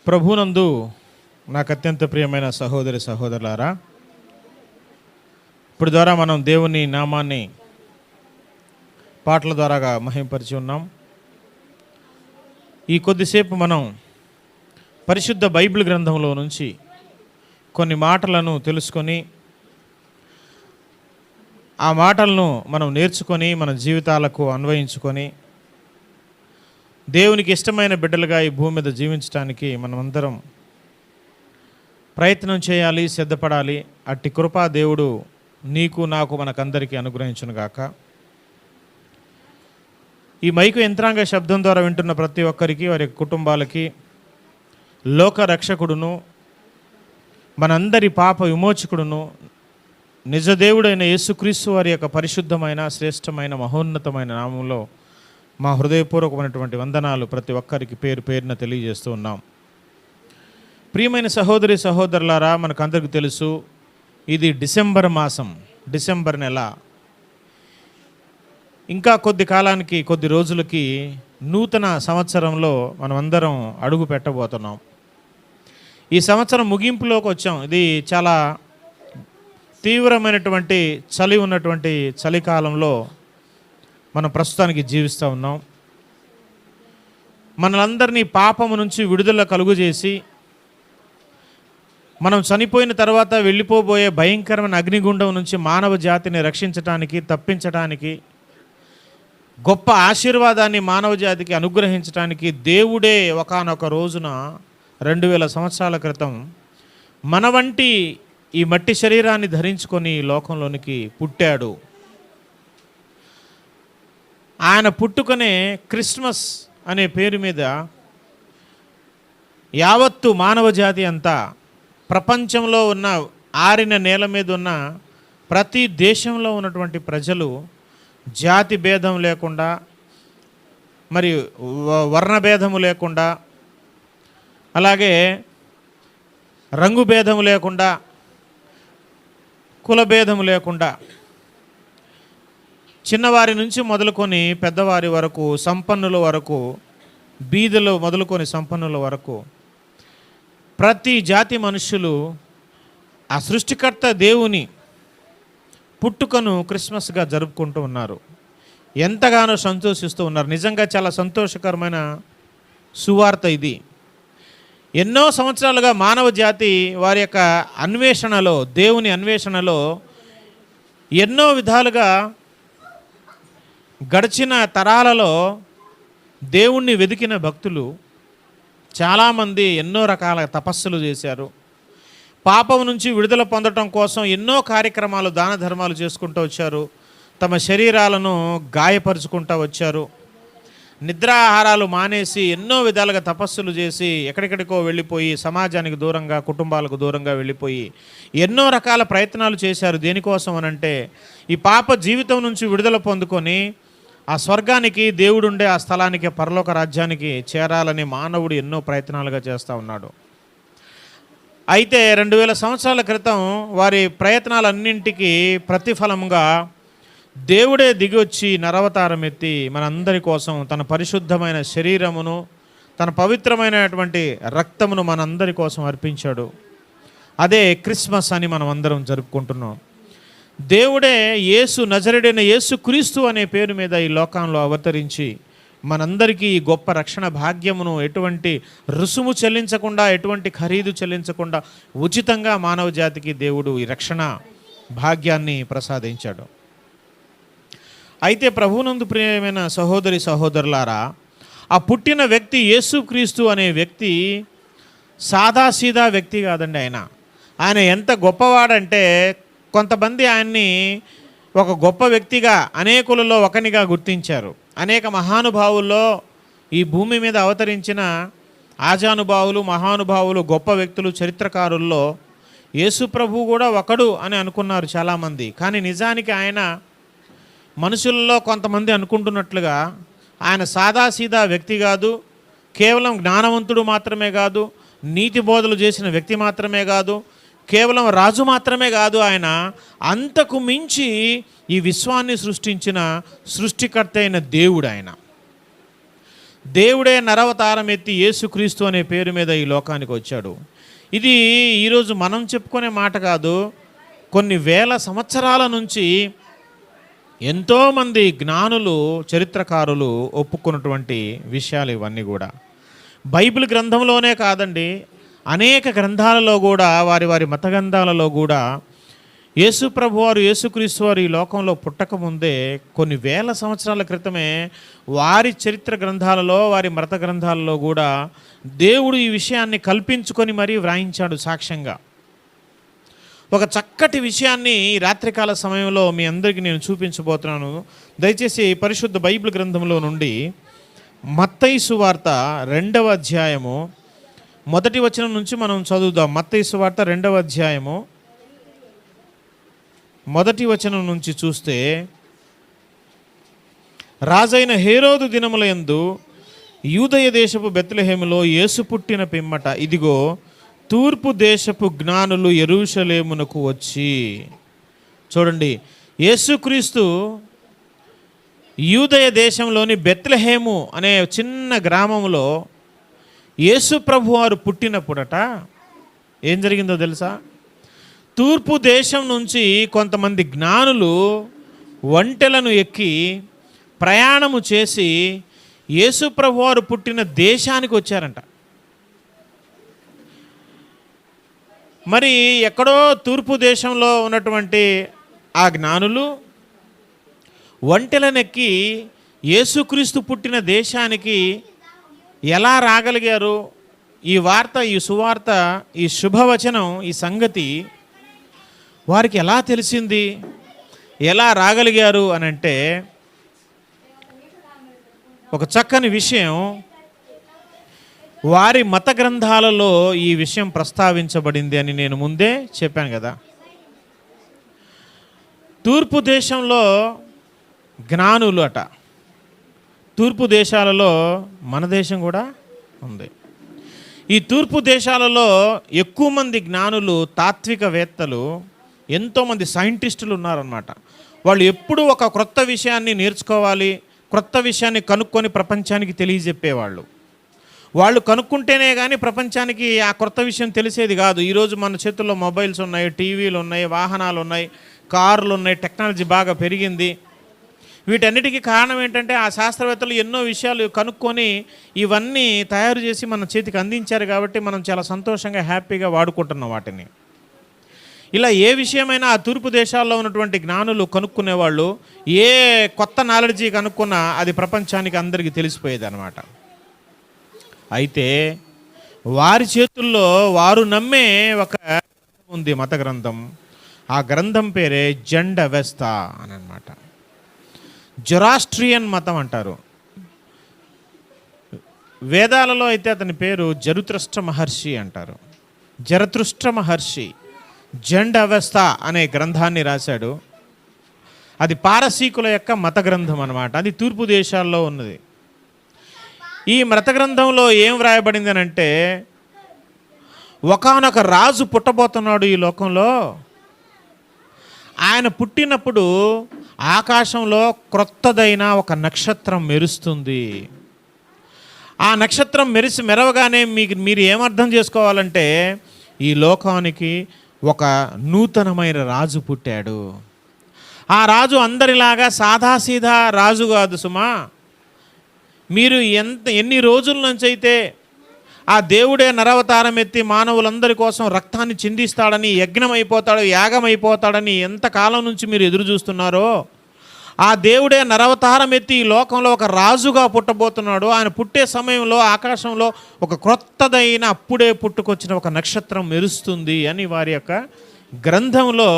ప్రభునందు నాకు అత్యంత ప్రియమైన సహోదరి సహోదరులారా, ఇప్పుడు ద్వారా మనం దేవుని నామాన్ని పాటల ద్వారాగా మహింపరిచి ఉన్నాం. ఈ కొద్దిసేపు మనం పరిశుద్ధ బైబిల్ గ్రంథంలో నుంచి కొన్ని మాటలను తెలుసుకొని ఆ మాటలను మనం నేర్చుకొని మన జీవితాలకు అన్వయించుకొని దేవునికి ఇష్టమైన బిడ్డలుగా ఈ భూమి మీద జీవించడానికి మనమందరం ప్రయత్నం చేయాలి, సిద్ధపడాలి. అట్టి కృపా దేవుడు నీకు నాకు మనకందరికీ అనుగ్రహించునుగాక. ఈ మైకు యంత్రాంగ శబ్దం ద్వారా వింటున్న ప్రతి ఒక్కరికి, వారి కుటుంబాలకి లోక రక్షకుడును, మనందరి పాప విమోచకుడును, నిజదేవుడైన యేసుక్రీస్తు వారి యొక్క పరిశుద్ధమైన, శ్రేష్టమైన, మహోన్నతమైన నామంలో మా హృదయపూర్వకమైనటువంటి వందనాలు ప్రతి ఒక్కరికి పేరు పేరున తెలియజేస్తూ ఉన్నాం. ప్రియమైన సహోదరి సహోదరులారా, మనకందరికీ తెలుసు, ఇది డిసెంబర్ మాసం, డిసెంబర్ నెల. ఇంకా కొద్ది కాలానికి, కొద్ది రోజులకి నూతన సంవత్సరంలో మనం అందరం అడుగు పెట్టబోతున్నాం. ఈ సంవత్సరం ముగింపులోకి వచ్చాం. ఇది చాలా తీవ్రమైనటువంటి చలి ఉన్నటువంటి చలికాలంలో మనం ప్రస్తుతానికి జీవిస్తూ ఉన్నాం. మనలందరినీ పాపము నుంచి విడుదల కలుగజేసి మనం చనిపోయిన తర్వాత వెళ్ళిపోబోయే భయంకరమైన అగ్నిగుండం నుంచి మానవ జాతిని రక్షించడానికి, తప్పించడానికి, గొప్ప ఆశీర్వాదాన్ని మానవ జాతికి అనుగ్రహించడానికి దేవుడే ఒకానొక రోజున 2000 సంవత్సరాల క్రితం మన వంటి ఈ మట్టి శరీరాన్ని ధరించుకొని లోకంలోనికి పుట్టాడు. ఆయన పుట్టుకనే క్రిస్మస్ అనే పేరు మీద యావత్తు మానవ జాతి అంతా, ప్రపంచంలో ఉన్న ఆరిన నేల మీద ఉన్న ప్రతి దేశంలో ఉన్నటువంటి ప్రజలు జాతి భేదం లేకుండా, మరి వర్ణభేదము లేకుండా, అలాగే రంగు భేదము లేకుండా, కుల భేదము లేకుండా, చిన్నవారి నుంచి మొదలుకొని పెద్దవారి వరకు, సంపన్నుల వరకు, బీదలు మొదలుకొని సంపన్నుల వరకు ప్రతి జాతి మనుషులు ఆ సృష్టికర్త దేవుని పుట్టుకను క్రిస్మస్గా జరుపుకుంటూ ఉన్నారు. ఎంతగానో సంతోషిస్తూ ఉన్నారు. నిజంగా చాలా సంతోషకరమైన సువార్త ఇది. ఎన్నో సంవత్సరాలుగా మానవ జాతి వారి యొక్క అన్వేషణలో, దేవుని అన్వేషణలో ఎన్నో విధాలుగా గడిచిన తరాలలో దేవుణ్ణి వెతికిన భక్తులు చాలామంది ఎన్నో రకాల తపస్సులు చేశారు. పాపం నుంచి విడుదల పొందడం కోసం ఎన్నో కార్యక్రమాలు, దాన ధర్మాలు చేసుకుంటూ వచ్చారు. తమ శరీరాలను గాయపరుచుకుంటూ వచ్చారు. నిద్రాహారాలు మానేసి ఎన్నో విధాలుగా తపస్సులు చేసి ఎక్కడెక్కడికో వెళ్ళిపోయి, సమాజానికి దూరంగా, కుటుంబాలకు దూరంగా వెళ్ళిపోయి ఎన్నో రకాల ప్రయత్నాలు చేశారు. దేనికోసం అనంటే ఈ పాప జీవితం నుంచి విడుదల పొందుకొని ఆ స్వర్గానికి, దేవుడుండే ఆ స్థలానికి, పరలోక రాజ్యానికి చేరాలని మానవుడు ఎన్నో ప్రయత్నాలుగా చేస్తూ ఉన్నాడు. అయితే 2000 సంవత్సరాల క్రితం వారి ప్రయత్నాలన్నింటికీ ప్రతిఫలంగా దేవుడే దిగొచ్చి నరవతారం ఎత్తి మనందరి కోసం తన పరిశుద్ధమైన శరీరమును, తన పవిత్రమైనటువంటి రక్తమును మనందరి కోసం అర్పించాడు. అదే క్రిస్మస్ అని మనం అందరం జరుపుకుంటున్నాం. దేవుడే యేసు, నజరేయుడైన యేసు క్రీస్తు అనే పేరు మీద ఈ లోకంలో అవతరించి మనందరికీ ఈ గొప్ప రక్షణ భాగ్యమును ఎటువంటి రుసుము చెల్లించకుండా, ఎటువంటి ఖరీదు చెల్లించకుండా ఉచితంగా మానవ జాతికి దేవుడు ఈ రక్షణ భాగ్యాన్ని ప్రసాదించాడు. అయితే ప్రభువునందు ప్రియమైన సహోదరి సహోదరులారా, ఆ పుట్టిన వ్యక్తి యేసుక్రీస్తు అనే వ్యక్తి సాదాసీదా వ్యక్తి కాదండి. ఆయన ఎంత గొప్పవాడంటే, కొంతమంది ఆయన్ని ఒక గొప్ప వ్యక్తిగా, అనేకులలో ఒకనిగా గుర్తించారు. అనేక మహానుభావుల్లో, ఈ భూమి మీద అవతరించిన ఆజానుభావులు, మహానుభావులు, గొప్ప వ్యక్తులు, చరిత్రకారుల్లో యేసు ప్రభు కూడా ఒకడు అని అనుకున్నారు చాలామంది. కానీ నిజానికి ఆయన మనుషుల్లో కొంతమంది అనుకుంటున్నట్లుగా ఆయన సాదాసీదా వ్యక్తి కాదు. కేవలం జ్ఞానవంతుడు మాత్రమే కాదు, నీతి బోధలు చేసిన వ్యక్తి మాత్రమే కాదు, కేవలం రాజు మాత్రమే కాదు. ఆయన అంతకు మించి ఈ విశ్వాన్ని సృష్టించిన సృష్టికర్త అయిన దేవుడు. ఆయన దేవుడే నరవతారం ఎత్తి యేసుక్రీస్తు అనే పేరు మీద ఈ లోకానికి వచ్చాడు. ఇది ఈరోజు మనం చెప్పుకునే మాట కాదు. కొన్ని వేల సంవత్సరాల నుంచి ఎంతోమంది జ్ఞానులు, చరిత్రకారులు ఒప్పుకున్నటువంటి విషయాలు ఇవన్నీ కూడా. బైబిల్ గ్రంథంలోనే కాదండి, అనేక గ్రంథాలలో కూడా, వారి వారి మత గ్రంథాలలో కూడా యేసు ప్రభు వారు, యేసుక్రీస్తు వారు ఈ లోకంలో పుట్టకముందే కొన్ని వేల సంవత్సరాల క్రితమే వారి చరిత్ర గ్రంథాలలో, వారి మత గ్రంథాలలో కూడా దేవుడు ఈ విషయాన్ని కల్పించుకొని మరీ వ్రాయించాడు సాక్ష్యంగా. ఒక చక్కటి విషయాన్ని ఈ రాత్రికాల సమయంలో మీ అందరికీ నేను చూపించబోతున్నాను. దయచేసి పరిశుద్ధ బైబిల్ గ్రంథంలో నుండి మత్తయి సువార్త 2వ అధ్యాయము 1వ వచనం నుంచి మనం చదువుదాం. మత్తయి సువార్త 2వ అధ్యాయము 1వ వచనం నుంచి చూస్తే, రాజైన హేరోదు దినములయందు యూదయ దేశపు బెత్లెహేములో యేసు పుట్టిన పిమ్మట, ఇదిగో తూర్పు దేశపు జ్ఞానులు యెరూషలేమునకు వచ్చి. చూడండి, యేసుక్రీస్తు యూదయ దేశంలోని బెత్లెహేము అనే చిన్న గ్రామంలో యేసు ప్రభు వారు పుట్టినప్పుడట ఏం జరిగిందో తెలుసా? తూర్పు దేశం నుంచి కొంతమంది జ్ఞానులు ఒంటెలను ఎక్కి ప్రయాణము చేసి యేసు ప్రభు వారు పుట్టిన దేశానికి వచ్చారంట. మరి ఎక్కడో తూర్పు దేశంలో ఉన్నటువంటి ఆ జ్ఞానులు ఒంటెలనెక్కి యేసుక్రీస్తు పుట్టిన దేశానికి ఎలా రాగలిగారు? ఈ వార్త, ఈ సువార్త, ఈ శుభవచనం, ఈ సంగతి వారికి ఎలా తెలిసింది, ఎలా రాగలిగారు అని అంటే, ఒక చక్కని విషయం వారి మత గ్రంథాలలో ఈ విషయం ప్రస్తావించబడింది అని నేను ముందే చెప్పాను కదా. తూర్పు దేశంలో జ్ఞానులు అట. తూర్పు దేశాలలో మన దేశం కూడా ఉంది. ఈ తూర్పు దేశాలలో ఎక్కువ మంది జ్ఞానులు, తాత్వికవేత్తలు, ఎంతోమంది సైంటిస్టులు ఉన్నారన్నమాట. వాళ్ళు ఎప్పుడూ ఒక క్రొత్త విషయాన్ని నేర్చుకోవాలి, క్రొత్త విషయాన్ని కనుక్కొని ప్రపంచానికి తెలియజెప్పేవాళ్ళు. వాళ్ళు కనుక్కుంటేనే కానీ ప్రపంచానికి ఆ క్రొత్త విషయం తెలిసేది కాదు. ఈరోజు మన చేతుల్లో మొబైల్స్ ఉన్నాయి, టీవీలు ఉన్నాయి, వాహనాలు ఉన్నాయి, కార్లు ఉన్నాయి, టెక్నాలజీ బాగా పెరిగింది. వీటన్నిటికీ కారణం ఏంటంటే ఆ శాస్త్రవేత్తలు ఎన్నో విషయాలు కనుక్కొని ఇవన్నీ తయారు చేసి మన చేతికి అందించారు. కాబట్టి మనం చాలా సంతోషంగా, హ్యాపీగా వాడుకుంటున్నాం వాటిని. ఇలా ఏ విషయమైనా ఆ తూర్పు దేశాల్లో ఉన్నటువంటి జ్ఞానులు కనుక్కునేవాళ్ళు. ఏ కొత్త నాలెడ్జీ కనుక్కున్నా అది ప్రపంచానికి అందరికీ తెలిసిపోయేది అన్నమాట. అయితే వారి చేతుల్లో వారు నమ్మే ఒక ఉంది, మత గ్రంథం. ఆ గ్రంథం పేరే జండవెస్తా అని అన్నమాట. జొరాస్ట్రియన్ మతం అంటారు. వేదాలలో అయితే అతని పేరు జరుత్రష్ట్ర మహర్షి అంటారు. జరతృష్ట్ర మహర్షి జండవెస్తా అనే గ్రంథాన్ని రాశాడు. అది పారసీకుల యొక్క మత గ్రంథం అన్నమాట. అది తూర్పు దేశాల్లో ఉన్నది. ఈ మత గ్రంథంలో ఏం వ్రాయబడింది అని అంటే, ఒకానొక రాజు పుట్టబోతున్నాడు ఈ లోకంలో. ఆయన పుట్టినప్పుడు ఆకాశంలో క్రొత్తదైన ఒక నక్షత్రం మెరుస్తుంది. ఆ నక్షత్రం మెరవగానే మీరు ఏమర్థం చేసుకోవాలంటే, ఈ లోకానికి ఒక నూతనమైన రాజు పుట్టాడు. ఆ రాజు అందరిలాగా సాదాసీదా రాజు కాదు సుమా. మీరు ఎన్ని రోజుల నుంచి అయితే ఆ దేవుడే నరవతారం ఎత్తి మానవులందరి కోసం రక్తాన్ని చిందిస్తాడని, యజ్ఞం అయిపోతాడు, యాగం అయిపోతాడని ఎంతకాలం నుంచి మీరు ఎదురు చూస్తున్నారో, ఆ దేవుడే నరవతారం ఎత్తి ఈ లోకంలో ఒక రాజుగా పుట్టబోతున్నాడు. ఆయన పుట్టే సమయంలో ఆకాశంలో ఒక క్రొత్తదైన, అప్పుడే పుట్టుకొచ్చిన ఒక నక్షత్రం మెరుస్తుంది అని వారి యొక్క గ్రంథంలో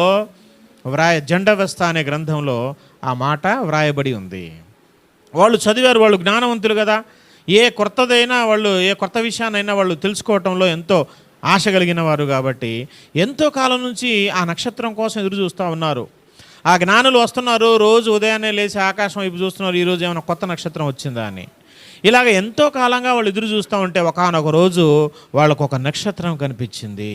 జండవెస్తా అనే గ్రంథంలో ఆ మాట వ్రాయబడి ఉంది. వాళ్ళు చదివారు, వాళ్ళు జ్ఞానవంతులు కదా. ఏ కొత్తదైనా వాళ్ళు, ఏ కొత్త విషయాన్నైనా వాళ్ళు తెలుసుకోవటంలో ఎంతో ఆశ కలిగిన వారు కాబట్టి ఎంతో కాలం నుంచి ఆ నక్షత్రం కోసం ఎదురు చూస్తూ ఉన్నారు. ఆ జ్ఞానులు వస్తున్నారు, రోజు ఉదయాన్నే లేచి ఆకాశం వైపు చూస్తున్నారు, ఈరోజు ఏమైనా కొత్త నక్షత్రం వచ్చిందా అని. ఇలాగ ఎంతో కాలంగా వాళ్ళు ఎదురు చూస్తూ ఉంటే ఒకానొక రోజు వాళ్ళకు ఒక నక్షత్రం కనిపించింది.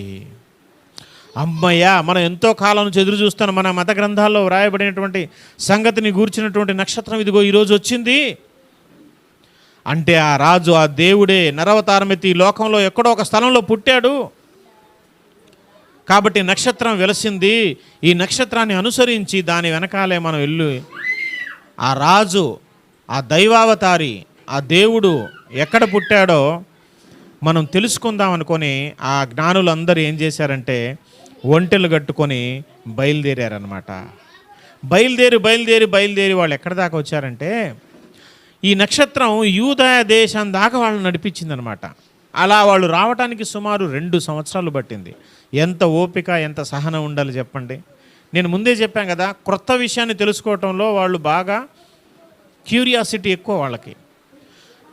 అమ్మయ్య, మనం ఎంతో కాలం నుంచి ఎదురు చూస్తాను, మన మత గ్రంథాల్లో వ్రాయబడినటువంటి సంగతిని గూర్చినటువంటి నక్షత్రం ఇదిగో ఈరోజు వచ్చింది అంటే ఆ రాజు, ఆ దేవుడే నరవతారం ఎత్తి ఈ లోకంలో ఎక్కడో ఒక స్థలంలో పుట్టాడు కాబట్టి నక్షత్రం వెలసింది. ఈ నక్షత్రాన్ని అనుసరించి దాని వెనకాలే మనం వెళ్ళి ఆ రాజు, ఆ దైవావతారి, ఆ దేవుడు ఎక్కడ పుట్టాడో మనం తెలుసుకుందాం అనుకొని ఆ జ్ఞానులందరూ ఏం చేశారంటే ఒంటెలు కట్టుకొని బయలుదేరారనమాట. బయలుదేరి వాళ్ళు ఎక్కడ దాకా వచ్చారంటే ఈ నక్షత్రం యూదయ దేశం దాకా వాళ్ళని నడిపించిందనమాట. అలా వాళ్ళు రావడానికి సుమారు 2 సంవత్సరాలు పట్టింది. ఎంత ఓపిక, ఎంత సహనం ఉండాలి చెప్పండి. నేను ముందే చెప్పాను కదా, క్రొత్త విషయాన్ని తెలుసుకోవటంలో వాళ్ళు బాగా క్యూరియాసిటీ ఎక్కువ వాళ్ళకి.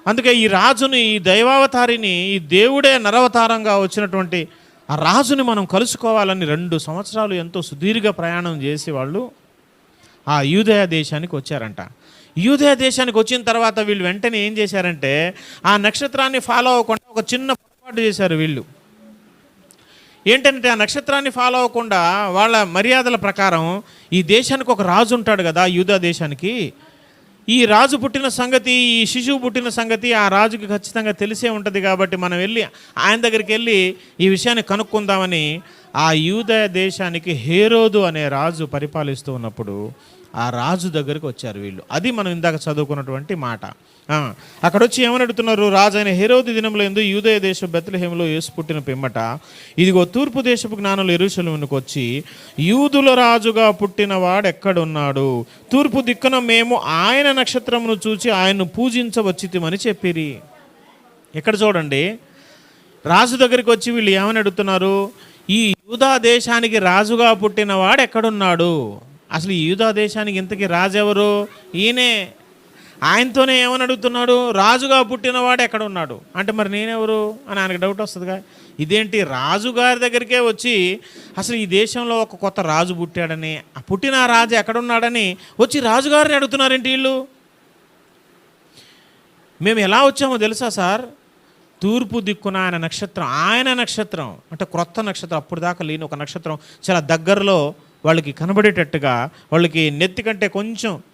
అందుకే ఈ రాజుని, ఈ దైవావతారిని, ఈ దేవుడే నరవతారంగా వచ్చినటువంటి ఆ రాజుని మనం కలుసుకోవాలని 2 సంవత్సరాలు ఎంతో సుదీర్ఘ ప్రయాణం చేసి వాళ్ళు ఆ యూదయ దేశానికి వచ్చారంట. యూదయ దేశానికి వచ్చిన తర్వాత వీళ్ళు వెంటనే ఏం చేశారంటే ఆ నక్షత్రాన్ని ఫాలో అవ్వకుండా ఒక చిన్న పొరపాటు చేశారు వీళ్ళు. ఏంటంటే ఆ నక్షత్రాన్ని ఫాలో అవ్వకుండా వాళ్ళ మర్యాదల ప్రకారం ఈ దేశానికి ఒక రాజు ఉంటాడు కదా, యూదా దేశానికి. ఈ రాజు పుట్టిన సంగతి, ఈ శిశువు పుట్టిన సంగతి ఆ రాజుకి ఖచ్చితంగా తెలిసే ఉంటుంది కాబట్టి మనం వెళ్ళి ఆయన దగ్గరికి వెళ్ళి ఈ విషయాన్ని కనుక్కుందామని ఆ యూదయ దేశానికి హేరోదు అనే రాజు పరిపాలిస్తూ ఉన్నప్పుడు ఆ రాజు దగ్గరికి వచ్చారు వీళ్ళు. అది మనం ఇందాక చదువుకున్నటువంటి మాట. అక్కడ వచ్చి ఏమని అడుగుతున్నారు, రాజు అయిన హేరోదు దినంలో ఎందు యూదయ దేశం బెత్లెహేములో యేసు పుట్టిన పిమ్మట ఇదిగో తూర్పు దేశపు జ్ఞానులు యెరూషలేమునకు వచ్చి యూదుల రాజుగా పుట్టినవాడు ఎక్కడున్నాడు, తూర్పు దిక్కున మేము ఆయన నక్షత్రమును చూచి ఆయన్ను పూజించవచ్చితిమని చెప్పిరి. ఇక్కడ చూడండి, రాజు దగ్గరికి వచ్చి వీళ్ళు ఏమని అడుగుతున్నారు, ఈ యూదా దేశానికి రాజుగా పుట్టినవాడు ఎక్కడున్నాడు, అసలు ఈ యూదా దేశానికి ఇంతకీ రాజు ఎవరు, ఈయనే. ఆయనతోనే ఏమని అడుగుతున్నాడు, రాజుగా పుట్టినవాడు ఎక్కడ ఉన్నాడు అంటే మరి నేనెవరు అని ఆయనకు డౌట్ వస్తుందిగా. ఇదేంటి, రాజుగారి దగ్గరికే వచ్చి అసలు ఈ దేశంలో ఒక కొత్త రాజు పుట్టాడని, ఆ పుట్టిన రాజు ఎక్కడున్నాడని వచ్చి రాజుగారిని అడుగుతున్నారేంటి వీళ్ళు. మేము ఎలా వచ్చామో తెలుసా సార్, తూర్పు దిక్కున ఆయన నక్షత్రం అంటే క్రొత్త నక్షత్రం, అప్పుడు దాకా లేని ఒక నక్షత్రం చాలా దగ్గరలో వాళ్ళకి కనబడేటట్టుగా, వాళ్ళకి నెత్తి కంటే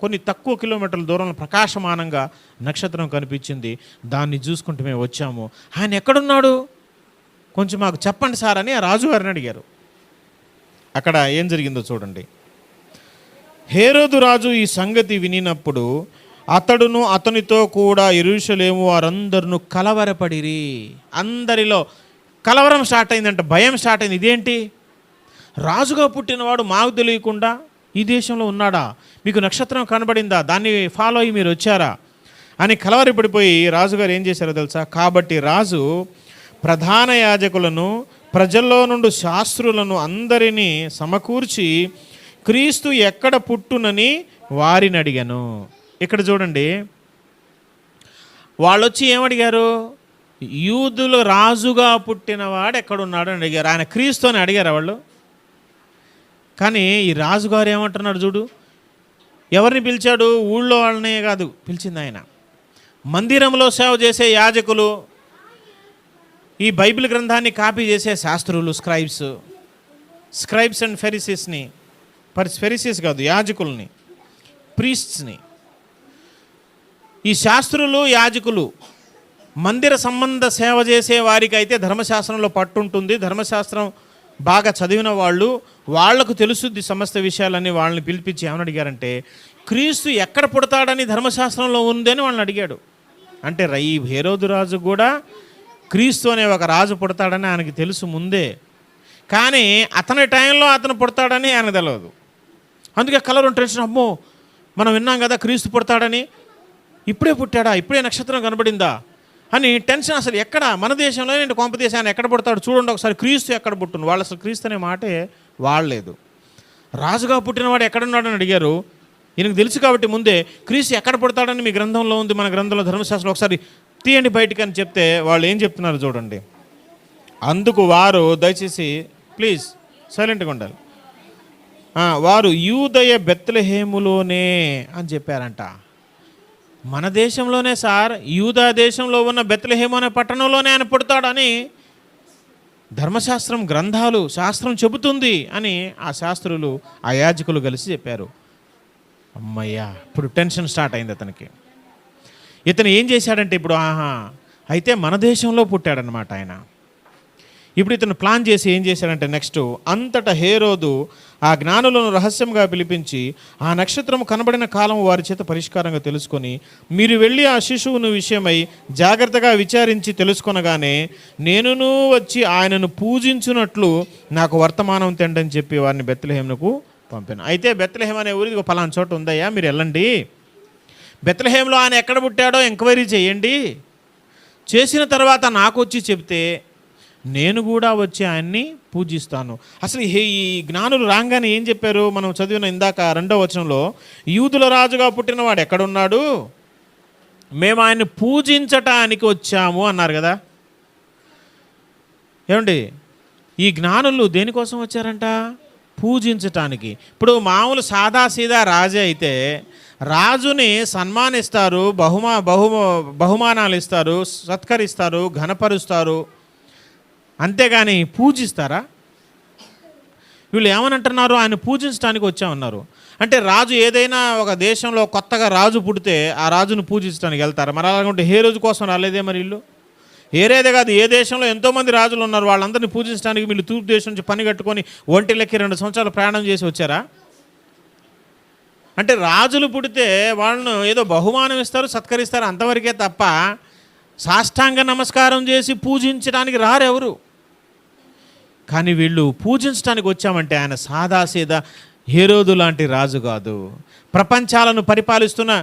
కొన్ని తక్కువ కిలోమీటర్ల దూరంలో ప్రకాశమానంగా నక్షత్రం కనిపించింది. దాన్ని చూసుకుంటూ మేము వచ్చాము, ఆయన ఎక్కడున్నాడు కొంచెం మాకు చెప్పండి సార్ అని ఆ రాజుగారిని అడిగారు. అక్కడ ఏం జరిగిందో చూడండి. హేరోదు రాజు ఈ సంగతి వినినప్పుడు అతడును అతనితో కూడా యెరూషలేము వారందరూ కలవరపడిరి. అందరిలో కలవరం స్టార్ట్ అయిందంట, భయం స్టార్ట్ అయింది. ఇదేంటి, రాజుగా పుట్టినవాడు మాకు తెలియకుండా ఈ దేశంలో ఉన్నాడా, మీకు నక్షత్రం కనబడిందా, దాన్ని ఫాలో అయ్యి మీరు వచ్చారా అని కలవరపడిపోయి రాజుగారు ఏం చేశారో తెలుసా. కాబట్టి రాజు ప్రధాన యాజకులను, ప్రజల్లో నుండి శాస్త్రులను అందరినీ సమకూర్చి క్రీస్తు ఎక్కడ పుట్టునని వారిని అడిగాను. ఇక్కడ చూడండి, వాళ్ళు వచ్చి ఏమడిగారు, యూదులు రాజుగా పుట్టినవాడు ఎక్కడున్నాడు అని అడిగారు. ఆయన క్రీస్తు అని అడిగారు వాళ్ళు. కానీ ఈ రాజుగారు ఏమంటున్నాడు చూడు, ఎవరిని పిలిచాడు, ఊళ్ళో వాళ్ళనే కాదు పిలిచింది ఆయన, మందిరంలో సేవ చేసే యాజకులు, ఈ బైబిల్ గ్రంథాన్ని కాపీ చేసే శాస్త్రులు, స్క్రైబ్స్ అండ్ ఫెరిసీస్ని, ఫెరిసీస్ కాదు యాజకుల్ని, ప్రీస్ట్స్ని. ఈ శాస్త్రులు, యాజకులు మందిర సంబంధ సేవ చేసే వారికి అయితే ధర్మశాస్త్రంలో పట్టుంటుంది, ధర్మశాస్త్రం బాగా చదివిన వాళ్లకు తెలుసుద్ది సమస్త విషయాలన్నీ. వాళ్ళని పిలిపించి ఏమని అడిగారంటే, క్రీస్తు ఎక్కడ పుడతాడని ధర్మశాస్త్రంలో ఉందని వాళ్ళని అడిగాడు. అంటే ఈ హేరోదు రాజు కూడా క్రీస్తు అనే ఒక రాజు పుడతాడని ఆయనకి తెలుసు ముందే, కానీ అతని టైంలో అతను పుడతాడని ఆయనకు తెలియదు. అందుకే కలర్ టెన్షన్, అమ్మో మనం విన్నాం కదా క్రీస్తు పుడతాడని, ఇప్పుడే పుట్టాడా, ఇప్పుడే నక్షత్రం కనబడిందా అని టెన్షన్. అసలు ఎక్కడ, మన దేశంలో ఏంటి, కొంప దేశాన్ని ఎక్కడ పుడతాడు చూడండి ఒకసారి, క్రీస్తు ఎక్కడ పుట్టును. వాళ్ళు అసలు క్రీస్తు అనే మాటే వాడలేదు. రాజుగా పుట్టినవాడు ఎక్కడున్నాడని అడిగారు. ఈయనకు తెలుసు కాబట్టి ముందే క్రీస్తు ఎక్కడ పుడతాడని మీ గ్రంథంలో ఉంది, మన గ్రంథంలో ధర్మశాస్త్రం ఒకసారి తీయండి బయటికి అని చెప్తే వాళ్ళు ఏం చెప్తున్నారు చూడండి. అందుకు వారు, దయచేసి ప్లీజ్ సైలెంట్గా ఉండాలి, వారు యూదయ బెత్లెహేములోనే అని చెప్పారంట. మన దేశంలోనే సార్, యూదా దేశంలో ఉన్న బెత్లెహేము అనే పట్టణంలోనే ఆయన పుడతాడని ధర్మశాస్త్రం, గ్రంథాలు, శాస్త్రం చెబుతుంది అని ఆ శాస్త్రులు, ఆ యాజకులు కలిసి చెప్పారు. అమ్మయ్యా, ఇప్పుడు టెన్షన్ స్టార్ట్ అయింది అతనికి. ఇతను ఏం చేశాడంటే ఇప్పుడు అయితే మన దేశంలో పుట్టాడనమాట ఆయన. ఇప్పుడు ఇతను ప్లాన్ చేసి ఏం చేశాడంటే నెక్స్ట్, అంతటా హేరోదు ఆ జ్ఞానులను రహస్యంగా పిలిపించి ఆ నక్షత్రం కనబడిన కాలం వారి చేత పరిష్కారంగా తెలుసుకొని, మీరు వెళ్ళి ఆ శిశువును విషయమై జాగ్రత్తగా విచారించి తెలుసుకొనగానే నేనును వచ్చి ఆయనను పూజించున్నట్లు నాకు వర్తమానం తెండని చెప్పి వారిని బెత్లెహేమునకు పంపాను. అయితే బెత్లెహేం అనే ఊరికి పలానా చోట ఉందయ్యా, మీరు వెళ్ళండి, బెత్లెహేంలో ఆయన ఎక్కడ పుట్టాడో ఎంక్వైరీ చేయండి, చేసిన తర్వాత నాకు వచ్చి చెప్తే నేను కూడా వచ్చి ఆయన్ని పూజిస్తాను. అసలు ఈ జ్ఞానులు రాగానే ఏం చెప్పారు? మనం చదివిన ఇందాక 2వ వచనంలో, యూదుల రాజుగా పుట్టినవాడు ఎక్కడున్నాడు, మేము ఆయన్ని పూజించటానికి వచ్చాము అన్నారు కదా. ఏమండి, ఈ జ్ఞానులు దేనికోసం వచ్చారంట? పూజించటానికి. ఇప్పుడు మామూలు సాదాసీదా రాజే అయితే రాజుని సన్మానిస్తారు, బహుమానాలు ఇస్తారు, సత్కరిస్తారు, ఘనపరుస్తారు, అంతేగాని పూజిస్తారా? వీళ్ళు ఏమనంటున్నారు? ఆయన పూజించడానికి వచ్చామన్నారు. అంటే రాజు ఏదైనా ఒక దేశంలో కొత్తగా రాజు పుడితే ఆ రాజును పూజించడానికి వెళ్తారా? మరి అలాగంటే ఏ రోజు కోసం రాలేదే మరి వీళ్ళు? ఏరేదే కాదు, ఏ దేశంలో ఎంతోమంది రాజులు ఉన్నారు, వాళ్ళందరినీ పూజించడానికి వీళ్ళు తూర్పు దేశం నుంచి పని కట్టుకొని ఒంటిలెక్కి 2 సంవత్సరాలు ప్రయాణం చేసి వచ్చారా? అంటే రాజులు పుడితే వాళ్ళను ఏదో బహుమానం ఇస్తారు, సత్కరిస్తారు, అంతవరకే తప్ప సాష్టాంగ నమస్కారం చేసి పూజించడానికి రారెవరు. కానీ వీళ్ళు పూజించడానికి వచ్చామంటే ఆయన సాదాసీదా హేరోదు లాంటి రాజు కాదు, ప్రపంచాలను పరిపాలిస్తున్న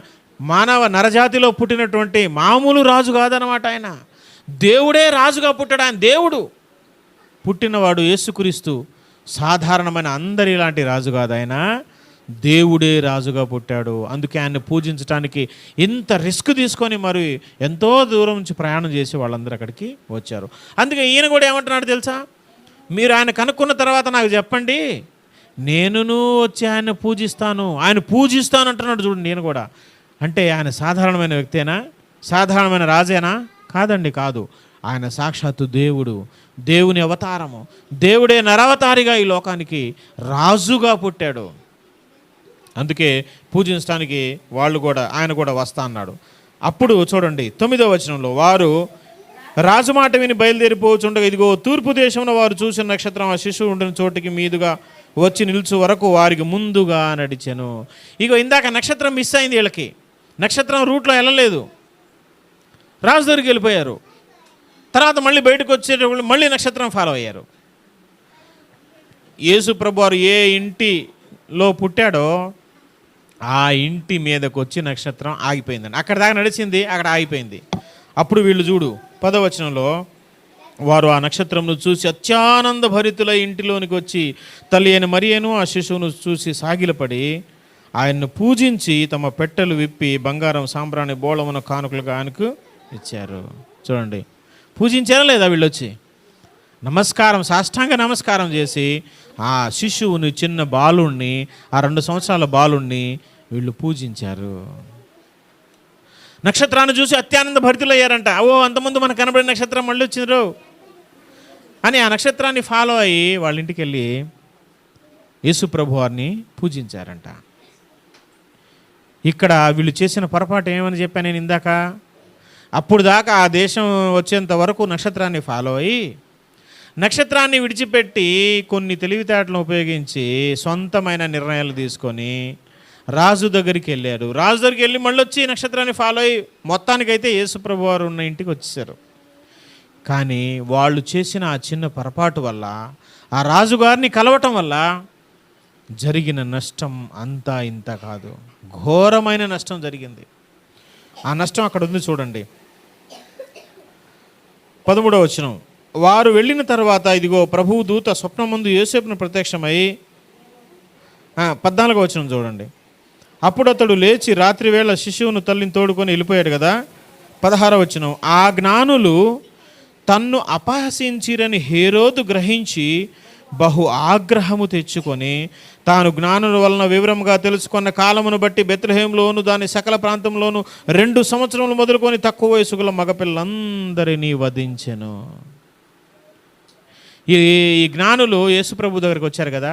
మానవ నరజాతిలో పుట్టినటువంటి మామూలు రాజు కాదనమాట. ఆయన దేవుడే రాజుగా పుట్టాడు. ఆయన దేవుడు, పుట్టినవాడు యేసుక్రీస్తు సాధారణమైన అందరి లాంటి రాజు కాదు, ఆయన దేవుడే రాజుగా పుట్టాడు. అందుకే ఆయన్ని పూజించడానికి ఇంత రిస్క్ తీసుకొని మరి ఎంతో దూరం నుంచి ప్రయాణం చేసి వాళ్ళందరూ అక్కడికి వచ్చారు. అందుకే ఈయన కూడా ఏమంటున్నాడు తెలుసా? మీరు ఆయన కనుక్కున్న తర్వాత నాకు చెప్పండి, నేనును వచ్చి ఆయన పూజిస్తాను, ఆయన పూజిస్తాను అంటున్నాడు. చూడండి, నేను కూడా. అంటే ఆయన సాధారణమైన వ్యక్తేనా? సాధారణమైన రాజేనా? కాదండి, కాదు. ఆయన సాక్షాత్తు దేవుడు, దేవుని అవతారము, దేవుడే నరవతారిగా ఈ లోకానికి రాజుగా పుట్టాడు. అందుకే పూజించడానికి ఆయన కూడా వస్తా అన్నాడు. అప్పుడు చూడండి 9వ వచనంలో, వారు రాజు మాట విని బయలుదేరిపోవచ్చుండగా ఇదిగో తూర్పు దేశంలో వారు చూసిన నక్షత్రం ఆ శిశువు ఉండిన చోటికి మీదుగా వచ్చి నిలుచు వరకు వారికి ముందుగా నడిచెను. ఇగో ఇందాక నక్షత్రం మిస్ అయింది వీళ్ళకి, నక్షత్రం రూట్లో వెళ్ళలేదు, రాజు దగ్గరికి వెళ్ళిపోయారు. తర్వాత మళ్ళీ బయటకు వచ్చేటప్పుడు మళ్ళీ నక్షత్రం ఫాలో అయ్యారు. యేసు ప్రభు వారు ఏ ఇంటిలో పుట్టాడో ఆ ఇంటి మీదకు వచ్చి నక్షత్రం ఆగిపోయిందండి. అక్కడ దాకా నడిచింది, అక్కడ ఆగిపోయింది. అప్పుడు వీళ్ళు చూడు 10వ వచనంలో, వారు ఆ నక్షత్రంను చూసి అత్యానంద భరితులై ఇంటిలోనికి వచ్చి తల్లి అయిన మరియను ఆ శిశువును చూసి సాగిలపడి ఆయన్ను పూజించి తమ పెట్టెలు విప్పి బంగారం సాంబ్రాణి బోళమున కానుకలుగా ఆయనకు ఇచ్చారు. చూడండి, పూజించారా లేదా? వీళ్ళు వచ్చి నమస్కారం, సాష్టాంగ నమస్కారం చేసి ఆ శిశువుని, చిన్న బాలుణ్ణి, ఆ 2 సంవత్సరాల బాలుణ్ణి వీళ్ళు పూజించారు. నక్షత్రాన్ని చూసి అత్యానంద భరితులయ్యారంట. అంతకుముందు మనకు కనబడిన నక్షత్రం మళ్ళీ వచ్చిండ్రు అని ఆ నక్షత్రాన్ని ఫాలో అయ్యి వాళ్ళ ఇంటికి వెళ్ళి యేసు ప్రభు వారిని పూజించారంట. ఇక్కడ వీళ్ళు చేసిన పొరపాటు ఏమని చెప్పాను నేను ఇందాక? అప్పుడు దాకా ఆ దేశం వచ్చేంత వరకు నక్షత్రాన్ని ఫాలో అయ్యి నక్షత్రాన్ని విడిచిపెట్టి కొన్ని తెలివితేటలను ఉపయోగించి సొంతమైన నిర్ణయాలు తీసుకొని రాజు దగ్గరికి వెళ్ళారు. రాజు దగ్గరికి వెళ్ళి మళ్ళీ వచ్చి నక్షత్రాన్ని ఫాలో అయ్యి మొత్తానికైతే యేసు ప్రభు వారు ఉన్న ఇంటికి వచ్చేసారు. కానీ వాళ్ళు చేసిన ఆ చిన్న పొరపాటు వల్ల, ఆ రాజుగారిని కలవటం వల్ల జరిగిన నష్టం అంతా ఇంత కాదు, ఘోరమైన నష్టం జరిగింది. ఆ నష్టం అక్కడ ఉంది చూడండి. 13వ వచనం, వారు వెళ్ళిన తర్వాత ఇదిగో ప్రభువు దూత స్వప్నమందు యోసేపును ప్రత్యక్షమై 14వ వచనం చూడండి. అప్పుడు అతడు లేచి రాత్రివేళ శిశువును తల్లిని తోడుకొని వెళ్ళిపోయాడు కదా. 16వ వచనం, ఆ జ్ఞానులు తన్ను అపహసించిరని హేరోదు గ్రహించి బహు ఆగ్రహము తెచ్చుకొని తాను జ్ఞానుల వలన వివరంగా తెలుసుకున్న కాలమును బట్టి బెత్లెహేంలోను దాని సకల ప్రాంతంలోను 2 సంవత్సరములు మొదలుకొని తక్కువ వయసు గల మగపిల్లలందరినీ వధించెను. ఈ జ్ఞానులు యేసుప్రభు దగ్గరికి వచ్చారు కదా.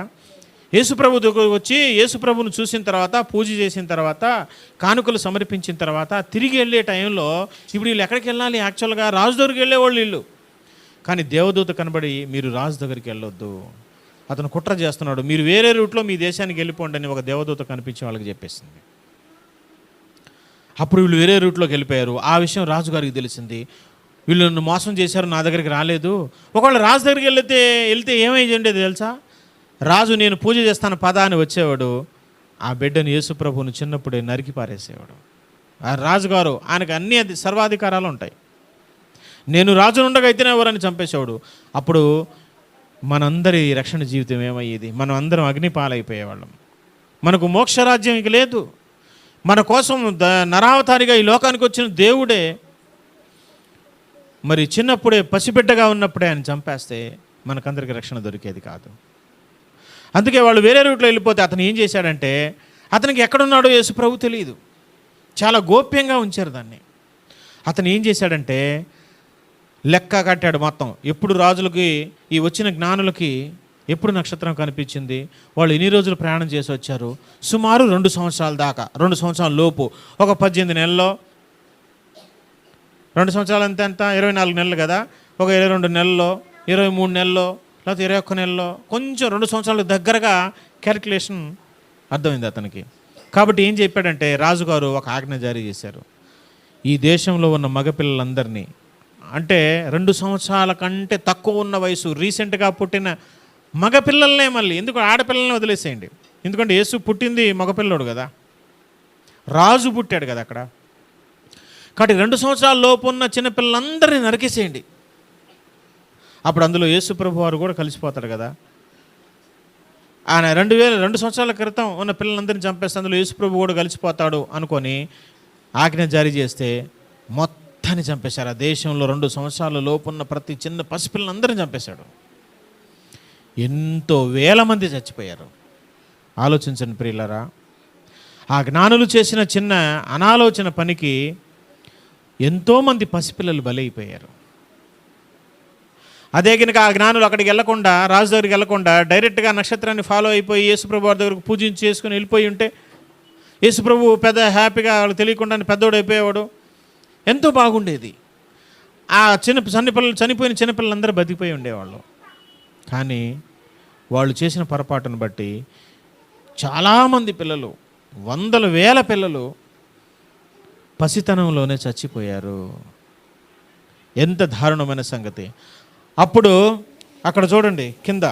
యేసుప్రభు దగ్గరకు వచ్చి యేసుప్రభుని చూసిన తర్వాత, పూజ చేసిన తర్వాత, కానుకలు సమర్పించిన తర్వాత తిరిగి వెళ్ళే టైంలో ఇప్పుడు వీళ్ళు ఎక్కడికి వెళ్ళాలి? యాక్చువల్గా రాజు దగ్గరికి వెళ్ళేవాళ్ళు వీళ్ళు. కానీ దేవదూత కనబడి, మీరు రాజు దగ్గరికి వెళ్ళొద్దు, అతను కుట్ర చేస్తున్నాడు, మీరు వేరే రూట్లో మీ దేశానికి వెళ్ళిపోండి అని ఒక దేవదూత కనిపించి వాళ్ళకి చెప్పేసింది. అప్పుడు వీళ్ళు వేరే రూట్లోకి వెళ్ళిపోయారు. ఆ విషయం రాజుగారికి తెలిసింది. వీళ్ళు నన్ను మోసం చేశారు, నా దగ్గరికి రాలేదు. ఒకవేళ రాజు దగ్గరికి వెళ్తే ఏమైంది ఉండేది తెలుసా? రాజు నేను పూజ చేస్తాను పదా అని వచ్చేవాడు, ఆ బిడ్డను యేసుప్రభువును చిన్నప్పుడే నరికి పారేసేవాడు. ఆ రాజుగారు ఆయనకు అన్ని సర్వాధికారాలు ఉంటాయి. నేను రాజు ఉండగా అయితేనే ఎవరని చంపేసేవాడు. అప్పుడు మనందరి రక్షణ జీవితం ఏమయ్యేది? మనం అందరం అగ్నిపాలైపోయేవాళ్ళం. మనకు మోక్షరాజ్యం ఇక లేదు. మన కోసం నరావతారిగా ఈ లోకానికి వచ్చిన దేవుడే మరి చిన్నప్పుడే పసిబిడ్డగా ఉన్నప్పుడే ఆయన చంపేస్తే మనకందరికి రక్షణ దొరికేది కాదు. అందుకే వాళ్ళు వేరే రూట్లో వెళ్ళిపోతే అతను ఏం చేశాడంటే, అతనికి ఎక్కడున్నాడో యేసుప్రభు తెలియదు, చాలా గోప్యంగా ఉంచారు దాన్ని. అతను ఏం చేశాడంటే లెక్క కట్టాడు మొత్తం. ఎప్పుడు రాజులకి, ఈ వచ్చిన జ్ఞానులకి ఎప్పుడు నక్షత్రం కనిపించింది, వాళ్ళు ఎన్ని రోజులు ప్రయాణం చేసి వచ్చారు, సుమారు 2 సంవత్సరాల దాకా, 2 సంవత్సరాల లోపు, ఒక 18 నెలల్లో, 2 సంవత్సరాలు అంతే ఎంత 24 నెలలు కదా, ఒక 22 నెలల్లో, 23 నెలల్లో, లేకపోతే 21 నెలల్లో, కొంచెం 2 సంవత్సరాలకు దగ్గరగా క్యాలిక్యులేషన్ అర్థమైంది అతనికి. కాబట్టి ఏం చెప్పాడంటే రాజుగారు ఒక ఆజ్ఞ జారీ చేశారు. ఈ దేశంలో ఉన్న మగపిల్లలందరినీ, అంటే 2 సంవత్సరాల కంటే తక్కువ ఉన్న వయసు రీసెంట్గా పుట్టిన మగపిల్లలనే, మళ్ళీ ఎందుకు ఆడపిల్లల్ని వదిలేసేయండి, ఎందుకంటే యేసు పుట్టింది మగపిల్లడు కదా, రాజు పుట్టాడు కదా అక్కడ. కాబట్టి 2 సంవత్సరాల లోపు ఉన్న చిన్నపిల్లలందరినీ నరికేసేయండి. అప్పుడు అందులో యేసు ప్రభు వారు కూడా కలిసిపోతాడు కదా. ఆయన 2 సంవత్సరాల క్రితం ఉన్న పిల్లలందరినీ చంపేస్తే అందులో యేసు ప్రభు కూడా కలిసిపోతాడు అనుకొని ఆజ్ఞ జారీ చేస్తే మొత్తాన్ని చంపేశారు. ఆ దేశంలో 2 సంవత్సరాల లోపు ఉన్న ప్రతి చిన్న పసిపిల్లలందరినీ చంపేశాడు. ఎంతో వేల మంది చచ్చిపోయారు. ఆలోచించండి ప్రియులారా, ఆ జ్ఞానులు చేసిన చిన్న అనాలోచన పనికి ఎంతోమంది పసిపిల్లలు బలైపోయారు. అదే కనుక ఆ జ్ఞానులు అక్కడికి వెళ్లకుండా, రాజు దగ్గరికి వెళ్లకుండా డైరెక్ట్గా నక్షత్రాన్ని ఫాలో అయిపోయి యేసుప్రభు వారి దగ్గరకు పూజించి చేసుకుని వెళ్ళిపోయి ఉంటే యేసుప్రభు పెద్ద హ్యాపీగా వాళ్ళు తెలియకుండానే పెద్దోడు అయిపోయేవాడు, ఎంతో బాగుండేది. ఆ చనిపోయిన చిన్నపిల్లలందరూ బతికిపోయి ఉండేవాళ్ళు. కానీ వాళ్ళు చేసిన పొరపాటును బట్టి చాలామంది పిల్లలు, వందల వేల పిల్లలు పసితనంలోనే చచ్చిపోయారు. ఎంత దారుణమైన సంగతి. అప్పుడు అక్కడ చూడండి కింద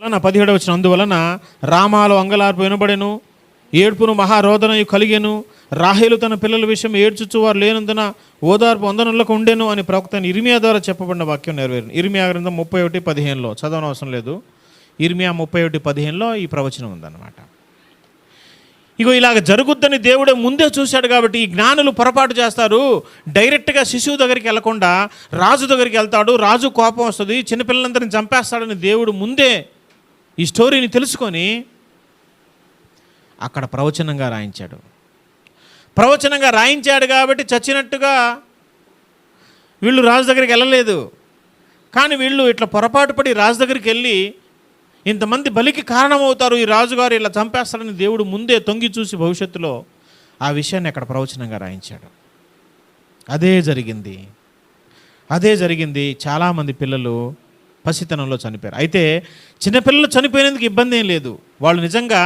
17వ వచనం, అందువలన రామాలో అంగలార్పు వినబడెను, ఏడ్పును మహారోదనయు కలిగెను, రాహేలు తన పిల్లల విషయం ఏడ్చుచు వారు లేనందున ఓదార్పు వందనలకు ఉండెను అని ప్రవక్త ఇర్మియా ద్వారా చెప్పబడిన వాక్యం నెరవేరును. ఇర్మియా గ్రంథం 31:15 చదవనవసరం లేదు. ఇర్మియా 31:15 ఈ ప్రవచనం ఉందన్నమాట. ఇగో ఇలాగ జరుగుద్దని దేవుడే ముందే చూశాడు. కాబట్టి ఈ జ్ఞానులు పొరపాటు చేస్తారు, డైరెక్ట్గా శిశువు దగ్గరికి వెళ్లకుండా రాజు దగ్గరికి వెళ్తాడు, రాజు కోపం వస్తుంది, చిన్నపిల్లలందరినీ చంపేస్తాడని దేవుడు ముందే ఈ స్టోరీని తెలుసుకొని అక్కడ ప్రవచనంగా రాయించాడు. కాబట్టి చచ్చినట్టుగా వీళ్ళు రాజు దగ్గరికి వెళ్ళలేదు. కానీ వీళ్ళు ఇట్లా పొరపాటు పడి రాజు దగ్గరికి వెళ్ళి ఇంతమంది బలికి కారణమవుతారు, ఈ రాజుగారు ఇలా చంపేస్తారని దేవుడు ముందే తొంగి చూసి భవిష్యత్తులో ఆ విషయాన్ని అక్కడ ప్రవచనంగా రాయించాడు. అదే జరిగింది. చాలామంది పిల్లలు పసితనంలో చనిపోయారు. అయితే చిన్నపిల్లలు చనిపోయినందుకు ఇబ్బంది ఏం లేదు. వాళ్ళు నిజంగా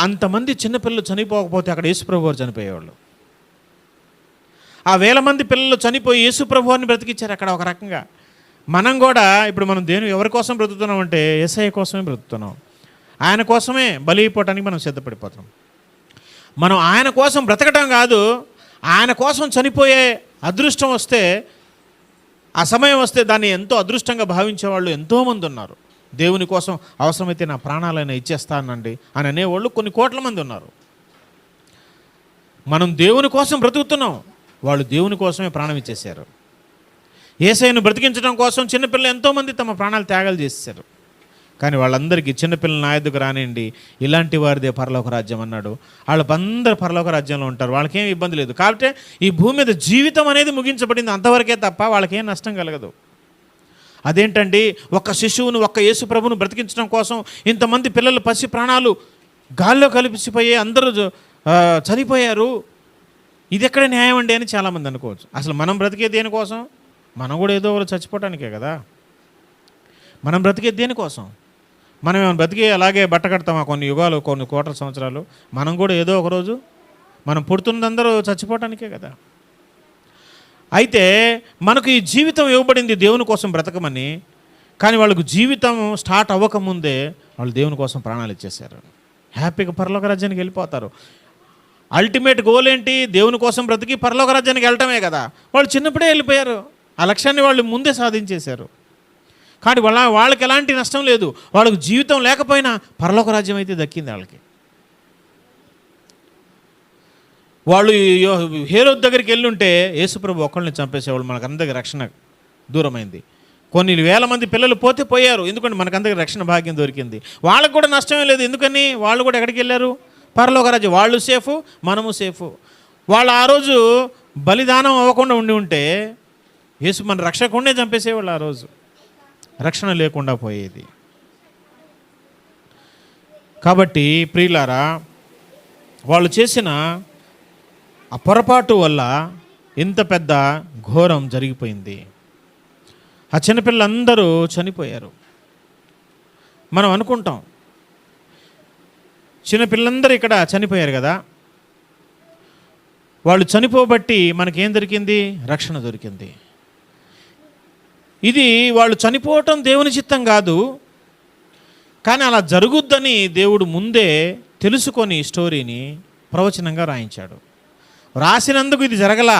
అంతమంది చిన్నపిల్లలు చనిపోకపోతే అక్కడ యేసుప్రభు వారు చనిపోయేవాళ్ళు. ఆ వేల మంది పిల్లలు చనిపోయి యేసుప్రభు వారిని బ్రతికించారు అక్కడ. ఒక రకంగా మనం కూడా ఇప్పుడు మనం ఎవరి కోసం బ్రతుకుతున్నాం అంటే యేసయ్య కోసమే బ్రతుకుతున్నాం. ఆయన కోసమే బలి అయిపోవటానికి మనం సిద్ధపడిపోతాం. మనం ఆయన కోసం బ్రతకటం కాదు, ఆయన కోసం చనిపోయే అదృష్టం వస్తే, ఆ సమయం వస్తే దాన్ని ఎంతో అదృష్టంగా భావించేవాళ్ళు ఎంతోమంది ఉన్నారు. దేవుని కోసం అవసరమైతే నా ప్రాణాలైనా ఇచ్చేస్తానండి అని అనేవాళ్ళు కొన్ని కోట్ల మంది ఉన్నారు. మనం దేవుని కోసం బ్రతుకుతున్నాం, వాళ్ళు దేవుని కోసమే ప్రాణం ఇచ్చేశారు. యేసయ్యను బ్రతికించడం కోసం చిన్నపిల్లలు ఎంతోమంది తమ ప్రాణాలు త్యాగాలు చేశారు. కానీ వాళ్ళందరికీ చిన్నపిల్లల నాయకుడికి రానివ్వండి, ఇలాంటి వారిదే పరలోక రాజ్యం అన్నాడు. వాళ్ళందరూ పరలోక రాజ్యంలో ఉంటారు, వాళ్ళకేం ఇబ్బంది లేదు. కాబట్టి ఈ భూమి మీద జీవితం అనేది ముగించబడింది అంతవరకే తప్ప వాళ్ళకేం నష్టం కలగదు. అదేంటండి, ఒక్క శిశువును, ఒక్క యేసు ప్రభును బ్రతికించడం కోసం ఇంతమంది పిల్లలు పసి ప్రాణాలు గాల్లో కలిసిపోయి అందరూ చనిపోయారు, ఇది ఎక్కడ న్యాయం అండి అని చాలామంది అనుకోవచ్చు. అసలు మనం బ్రతికే దేనికోసం? మనం కూడా ఏదో ఒకరు చచ్చిపోవటానికే కదా. మనం బ్రతికే దేనికోసం? మనం ఏమైనా బ్రతికి అలాగే బట్ట కడతామా? కొన్ని యుగాలు, కొన్ని కోట్ల సంవత్సరాలు మనం కూడా ఏదో ఒకరోజు మనం పుడుతున్నదందరూ చచ్చిపోవటానికే కదా. అయితే మనకు ఈ జీవితం ఇవ్వబడింది దేవుని కోసం బ్రతకమని, కానీ వాళ్ళకు జీవితం స్టార్ట్ అవ్వకముందే వాళ్ళు దేవుని కోసం ప్రాణాలు ఇచ్చేశారు. హ్యాపీగా పరలోక రాజ్యానికి వెళ్ళిపోతారు. అల్టిమేట్ గోల్ ఏంటి? దేవుని కోసం బ్రతికి పరలోక రాజ్యానికి వెళ్ళటమే కదా. వాళ్ళు చిన్నప్పుడే వెళ్ళిపోయారు, ఆ లక్ష్యాన్ని వాళ్ళు ముందే సాధించేశారు. కానీ వాళ్ళకి ఎలాంటి నష్టం లేదు. వాళ్ళకు జీవితం లేకపోయినా పరలోక రాజ్యం అయితే దక్కింది వాళ్ళకి. వాళ్ళు హేరోదు దగ్గరికి వెళ్ళుంటే యేసుప్రభు ఒక్కళ్ళని చంపేసేవాళ్ళు, మనకందరికి రక్షణ దూరమైంది. కొన్ని వేల మంది పిల్లలు పోయారు, ఎందుకంటే మనకందరికి రక్షణ భాగ్యం దొరికింది. వాళ్ళకు కూడా నష్టమే లేదు. ఎందుకని? వాళ్ళు కూడా ఎక్కడికి వెళ్ళారు? పరలోక రాజ్యం. వాళ్ళు సేఫు, మనము సేఫు. వాళ్ళు ఆ రోజు బలిదానం అవ్వకుండా ఉంటే యేసు మన రక్షకుండే చంపేసేవాళ్ళు. ఆ రోజు రక్షణ లేకుండా పోయేది. కాబట్టి ప్రియులారా, వాళ్ళు చేసిన ఆ పొరపాటు వల్ల ఇంత పెద్ద ఘోరం జరిగిపోయింది. ఆ చిన్నపిల్లలందరూ చనిపోయారు. మనం అనుకుంటాం చిన్నపిల్లలందరూ ఇక్కడ చనిపోయారు కదా, వాళ్ళు చనిపోబట్టి మనకేం దొరికింది? రక్షణ దొరికింది. ఇది వాళ్ళు చనిపోవటం దేవుని చిత్తం కాదు, కానీ అలా జరుగుద్దని దేవుడు ముందే తెలుసుకొని స్టోరీని ప్రవచనంగా రాయించాడు. రాసినందుకు ఇది జరగలా,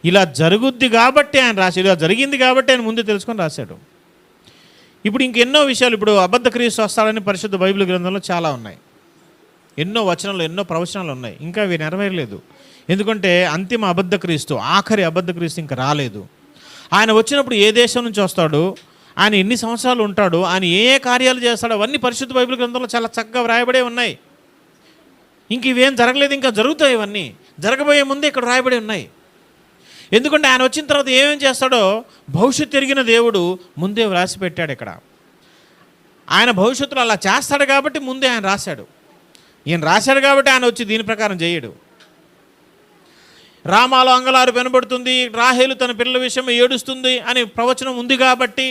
ఇలా జరుగుద్ది కాబట్టి ఆయన రాశాడు, ఇలా జరిగింది కాబట్టి ఆయన ముందే తెలుసుకొని రాశాడు. ఇప్పుడు ఇంకెన్నో విషయాలు, ఇప్పుడు అబద్ధ క్రీస్తు వస్తాడని పరిశుద్ధ బైబిల్ గ్రంథంలో చాలా ఉన్నాయి. ఎన్నో వచనాలు, ఎన్నో ప్రవచనాలు ఉన్నాయి. ఇంకా అవి నెరవేరలేదు. ఎందుకంటే అంతిమ అబద్ధ క్రీస్తు, ఆఖరి అబద్ధ క్రీస్తు ఇంకా రాలేదు. ఆయన వచ్చినప్పుడు ఏ దేశం నుంచి వస్తాడు, ఆయన ఎన్ని సంవత్సరాలు ఉంటాడు, ఆయన ఏ కార్యాలు చేస్తాడు, అవన్నీ పరిశుద్ధ బైబిల్ గ్రంథంలో చాలా చక్కగా వ్రాయబడే ఉన్నాయి. ఇంక ఇవేం జరగలేదు, ఇంకా జరుగుతాయి. ఇవన్నీ జరగబోయే ముందే ఇక్కడ వ్రాయబడి ఉన్నాయి. ఎందుకంటే ఆయన వచ్చిన తర్వాత ఏమేం చేస్తాడో భవిష్యత్తు ఎరిగిన దేవుడు ముందే వ్రాసి పెట్టాడు. ఇక్కడ ఆయన భవిష్యత్తులో అలా చేస్తాడు కాబట్టి ముందే ఆయన రాశాడు. ఈయన రాశాడు కాబట్టి ఆయన వచ్చి దీని ప్రకారం చేయడు. రామాలో అంగలారు వినబడుతుంది, రాహేలు తన పిల్లల విషయం ఏడుస్తుంది అని ప్రవచనం ఉంది కాబట్టి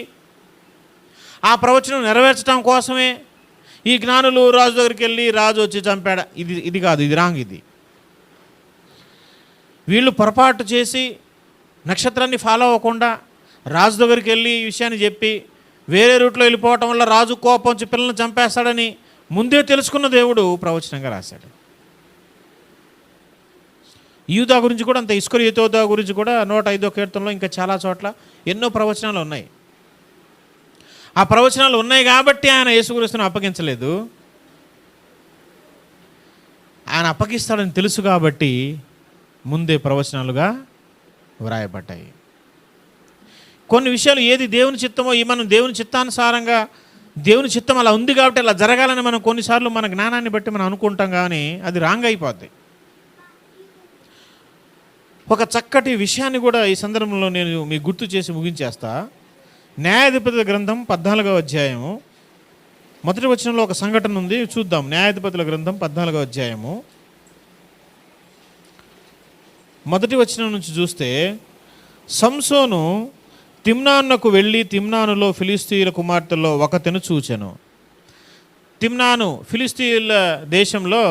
ఆ ప్రవచనం నెరవేర్చడం కోసమే ఈ జ్ఞానులు రాజు దగ్గరికి వెళ్ళి రాజు వచ్చి చంపాడు. ఇది కాదు, ఇది రాంగ్. ఇది వీళ్ళు పొరపాటు చేసి నక్షత్రాన్ని ఫాలో అవ్వకుండా రాజు దగ్గరికి వెళ్ళి ఈ విషయాన్ని చెప్పి వేరే రూట్లో వెళ్ళిపోవటం వల్ల రాజు కోపం వచ్చి పిల్లల్ని చంపేస్తాడని ముందే తెలుసుకున్న దేవుడు ప్రవచనంగా రాశాడు. యూదా గురించి కూడా అంత, ఇస్కరియోతు గురించి కూడా 105వ కీర్తనలో ఇంకా చాలా చోట్ల ఎన్నో ప్రవచనాలు ఉన్నాయి. ఆ ప్రవచనాలు ఉన్నాయి కాబట్టి ఆయన యేసుక్రీస్తును అప్పగించలేదు. ఆయన అప్పగిస్తాడని తెలుసు కాబట్టి ముందే ప్రవచనాలుగా వ్రాయబడ్డాయి. కొన్ని విషయాలు ఏది దేవుని చిత్తమో మనం దేవుని చిత్తానుసారంగా, దేవుని చిత్తం అలా ఉంది కాబట్టి అలా జరగాలని మనం కొన్నిసార్లు మన జ్ఞానాన్ని బట్టి మనం అనుకుంటాం, కానీ అది రాంగ్ అయిపోద్ది. ఒక చక్కటి విషయాన్ని కూడా ఈ సందర్భంలో నేను మీకు గుర్తు చేసి ముగించేస్తా. న్యాయాధిపతుల గ్రంథం 14వ అధ్యాయము 1వ వచనంలో ఒక సంఘటన ఉంది, చూద్దాం. న్యాయాధిపతుల గ్రంథం 14వ అధ్యాయము 1వ వచనం నుంచి చూస్తే, సంసోను తిమ్నానుకు వెళ్ళి తిమ్నానులో ఫిలిస్తీయుల కుమార్తెల్లో ఒకతెను చూచెను. తిమ్నాను ఫిలిస్తీయుల దేశంలో,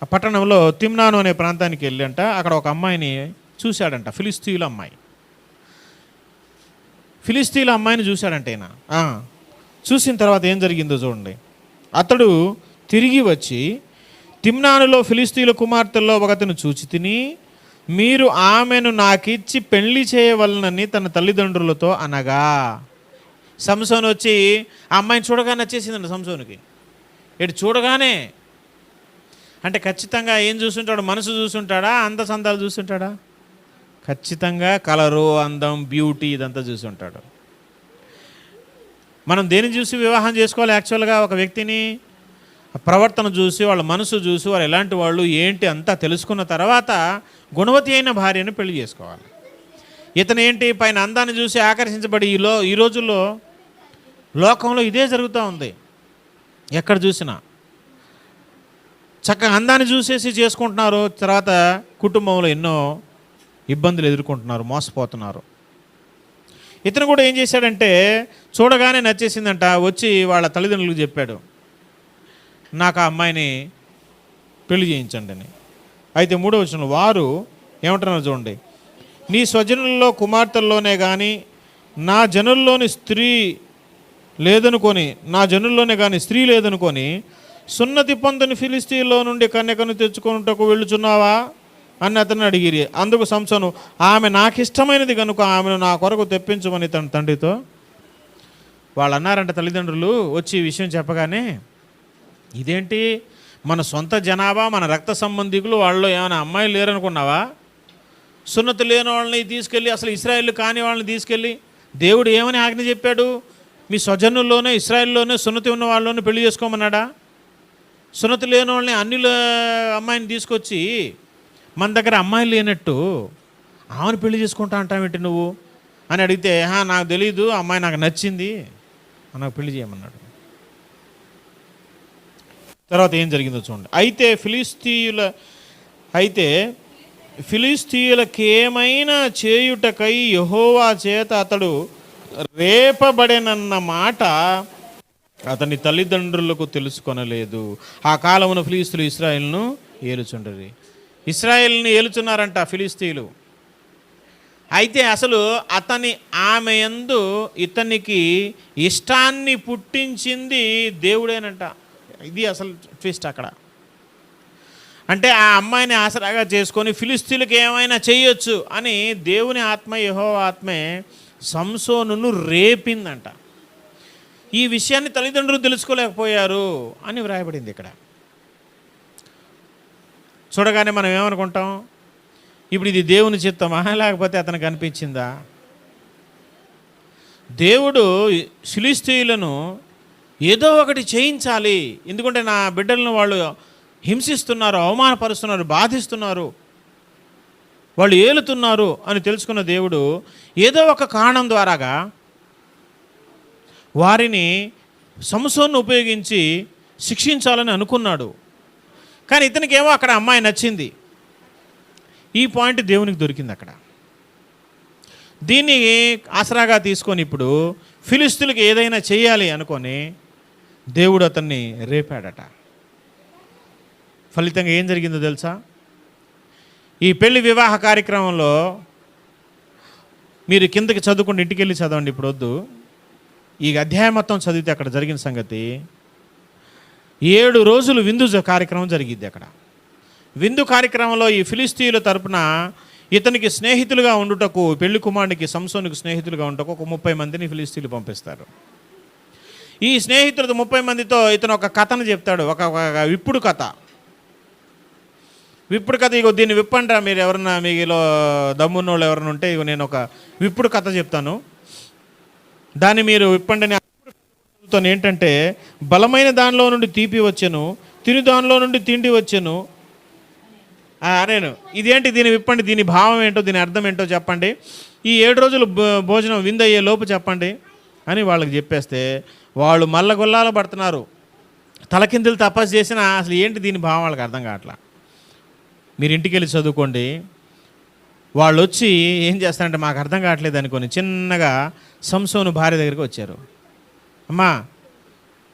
ఆ పట్టణంలో తిమ్నాను అనే ప్రాంతానికి వెళ్ళంట. అక్కడ ఒక అమ్మాయిని చూశాడంట, ఫిలిస్తీయుల అమ్మాయి. ఫిలిస్తీయుల అమ్మాయిని చూశాడంట ఈయన. చూసిన తర్వాత ఏం జరిగిందో చూడండి. అతడు తిరిగి వచ్చి, తిమ్నానులో ఫిలిస్తీయుల కుమార్తెల్లో ఒకతను చూచి తిని, మీరు ఆమెను నాకిచ్చి పెళ్లి చేయవలనని తన తల్లిదండ్రులతో అనగా. సంసోను వచ్చి ఆ అమ్మాయిని చూడగానే నచ్చేసిందండి సంసోనుకి. ఇటు చూడగానే అంటే ఖచ్చితంగా ఏం చూస్తుంటాడు? మనసు చూస్తుంటాడా? అందసందాలు చూస్తుంటాడా? ఖచ్చితంగా కలరు, అందం, బ్యూటీ ఇదంతా చూస్తుంటాడు. మనం దేని చూసి వివాహం చేసుకోవాలి? యాక్చువల్గా ఒక వ్యక్తిని ప్రవర్తన చూసి, వాళ్ళ మనసు చూసి, వాళ్ళు ఎలాంటి వాళ్ళు ఏంటి అంతా తెలుసుకున్న తర్వాత గుణవతి అయిన భార్యను పెళ్లి చేసుకోవాలి. ఇతను ఏంటి, పైన అందాన్ని చూసి ఆకర్షించబడి ఈ రోజుల్లో లోకంలో ఇదే జరుగుతూ ఉంది. ఎక్కడ చూసినా చక్కగా అందాన్ని చూసేసి చేసుకుంటున్నారు, తర్వాత కుటుంబంలో ఎన్నో ఇబ్బందులు ఎదుర్కొంటున్నారు, మోసపోతున్నారు. ఇతను కూడా ఏం చేశాడంటే, చూడగానే నచ్చేసిందంట, వచ్చి వాళ్ళ తల్లిదండ్రులకు చెప్పాడు, నాకు ఆ అమ్మాయిని పెళ్లి చేయించండి అని. అయితే 3వ వచనం వారు ఏమంటున్నారు చూడండి, నీ స్వజనుల్లో కుమార్తెల్లోనే కానీ నా జనుల్లోని స్త్రీ లేదనుకొని సున్నతి పొందని ఫిలిస్తీన్లో నుండి కన్యకను తెచ్చుకొనుటకు వెళ్ళుచున్నావా అని అతను అడిగిరి. అందుకు సంసోను, ఆమె నాకు ఇష్టమైనది కనుక ఆమెను నా కొరకు తెప్పించమని తన తండ్రితో వాళ్ళు అన్నారంట. తల్లిదండ్రులు వచ్చి ఈ విషయం చెప్పగానే, ఇదేంటి మన సొంత జనాభా, మన రక్త సంబంధికులు, వాళ్ళు ఏమైనా అమ్మాయిలు లేరనుకున్నావా? సున్నతి లేని వాళ్ళని తీసుకెళ్ళి, అసలు ఇశ్రాయేల్ కాని వాళ్ళని తీసుకెళ్ళి దేవుడు ఏమని ఆజ్ఞ చెప్పాడు? మీ స్వజనుల్లోనే ఇశ్రాయేల్లోనే సున్నతి ఉన్న వాళ్ళని పెళ్లి చేసుకోమన్నాడా? సున్నతి లేని వాళ్ళని అన్యుల అమ్మాయిని తీసుకొచ్చి మన దగ్గర అమ్మాయిలు లేనట్టు ఆమెను పెళ్లి చేసుకుంటా అంటావేంటి నువ్వు అని అడిగితే, నాకు తెలీదు, అమ్మాయి నాకు నచ్చింది, నాకు పెళ్లి చేయమన్నాడు. తర్వాత ఏం జరిగిందో చూడండి. అయితే ఫిలిస్తీయులకేమైనా చేయుటకై యెహోవా చేత అతడు రేపబడెనన్న మాట అతని తల్లిదండ్రులకు తెలుసుకొనలేదు. ఆ కాలమున ఫిలిస్తీయులు ఇశ్రాయేలును ఏలుచుండరి. ఇశ్రాయేలుని ఏలుచున్నారంట ఫిలిస్తీయులు. అయితే అసలు ఆమె యందు ఇతనికి ఇష్టాన్ని పుట్టించింది దేవుడేనంట. ఇది అసలు ట్విస్ట్ అక్కడ. అంటే ఆ అమ్మాయిని ఆసరాగా చేసుకొని ఫిలిస్తీయులకు ఏమైనా చేయొచ్చు అని దేవుని ఆత్మ, యెహోవా ఆత్మే సంసోనును రేపిందంట. ఈ విషయాన్ని తల్లిదండ్రులు తెలుసుకోలేకపోయారు అని వ్రాయబడింది ఇక్కడ. చూడగానే మనం ఏమనుకుంటాం, ఇప్పుడు ఇది దేవుని చిత్తమా లేకపోతే అతనికి అనిపించిందా? దేవుడు ఫిలిస్తీయులను ఏదో ఒకటి చేయించాలి, ఎందుకంటే నా బిడ్డలను వాళ్ళు హింసిస్తున్నారు, అవమానపరుస్తున్నారు, బాధిస్తున్నారు, వాళ్ళు ఏలుతున్నారు అని తెలుసుకున్న దేవుడు ఏదో ఒక కారణం ద్వారాగా వారిని సంసోను ఉపయోగించి శిక్షించాలని అనుకున్నాడు. కానీ ఇతనికేమో అక్కడ అమ్మాయి నచ్చింది. ఈ పాయింట్ దేవునికి దొరికింది అక్కడ. దీన్ని ఆసరాగా తీసుకొని ఇప్పుడు ఫిలిస్తీయులకు ఏదైనా చేయాలి అనుకొని దేవుడు అతన్ని రేపాడట. ఫలితంగా ఏం జరిగిందో తెలుసా? ఈ పెళ్లి వివాహ కార్యక్రమంలో మీరు కిందకి చదువుకుంటే, ఇంటికి వెళ్ళి చదవండి, ఇప్పుడు వద్దు, ఈ అధ్యాయం మొత్తం చదివితే అక్కడ జరిగిన సంగతి 7 రోజులు విందు కార్యక్రమం జరిగిద్ది అక్కడ. విందు కార్యక్రమంలో ఈ ఫిలిస్తీయుల తరపున ఇతనికి స్నేహితులుగా ఉండుటకు, పెళ్లి కుమారునికి సంసోనుకు స్నేహితులుగా ఉండుటకు ఒక 30 మందిని ఫిలిస్తీయులు పంపిస్తారు. ఈ స్నేహితులతో 30 మందితో ఇతను ఒక కథను చెప్తాడు, ఒక విప్పుడు కథ. ఇగో దీన్ని విప్పండి, మీరు ఎవరన్నా మీలో దమ్మున్నోళ్ళు ఎవరైనా ఉంటే ఇగో నేను ఒక విప్పుడు కథ చెప్తాను, దాన్ని మీరు విప్పండి అని. ఏంటంటే, బలమైన దానిలో నుండి తీపి వచ్చెను, తిని దానిలో నుండి తిండి వచ్చెను. నేను ఇదేంటి, దీన్ని విప్పండి, దీని భావం ఏంటో, దీని అర్థం ఏంటో చెప్పండి, ఈ 7 రోజులు భోజనం విందయ్యే లోపు చెప్పండి అని వాళ్ళకి చెప్పేస్తే వాళ్ళు మల్లగొల్లాలు పడుతున్నారు. తలకిందులు తపస్సు చేసినా అసలు ఏంటి దీని భావం వాళ్ళకి అర్థం కావట్లా. మీరు ఇంటికి వెళ్ళి చదువుకోండి. వాళ్ళు వచ్చి ఏం చేస్తారంటే, మాకు అర్థం కావట్లేదు అనుకొని చిన్నగా సంసోను భార్య దగ్గరికి వచ్చారు. అమ్మా,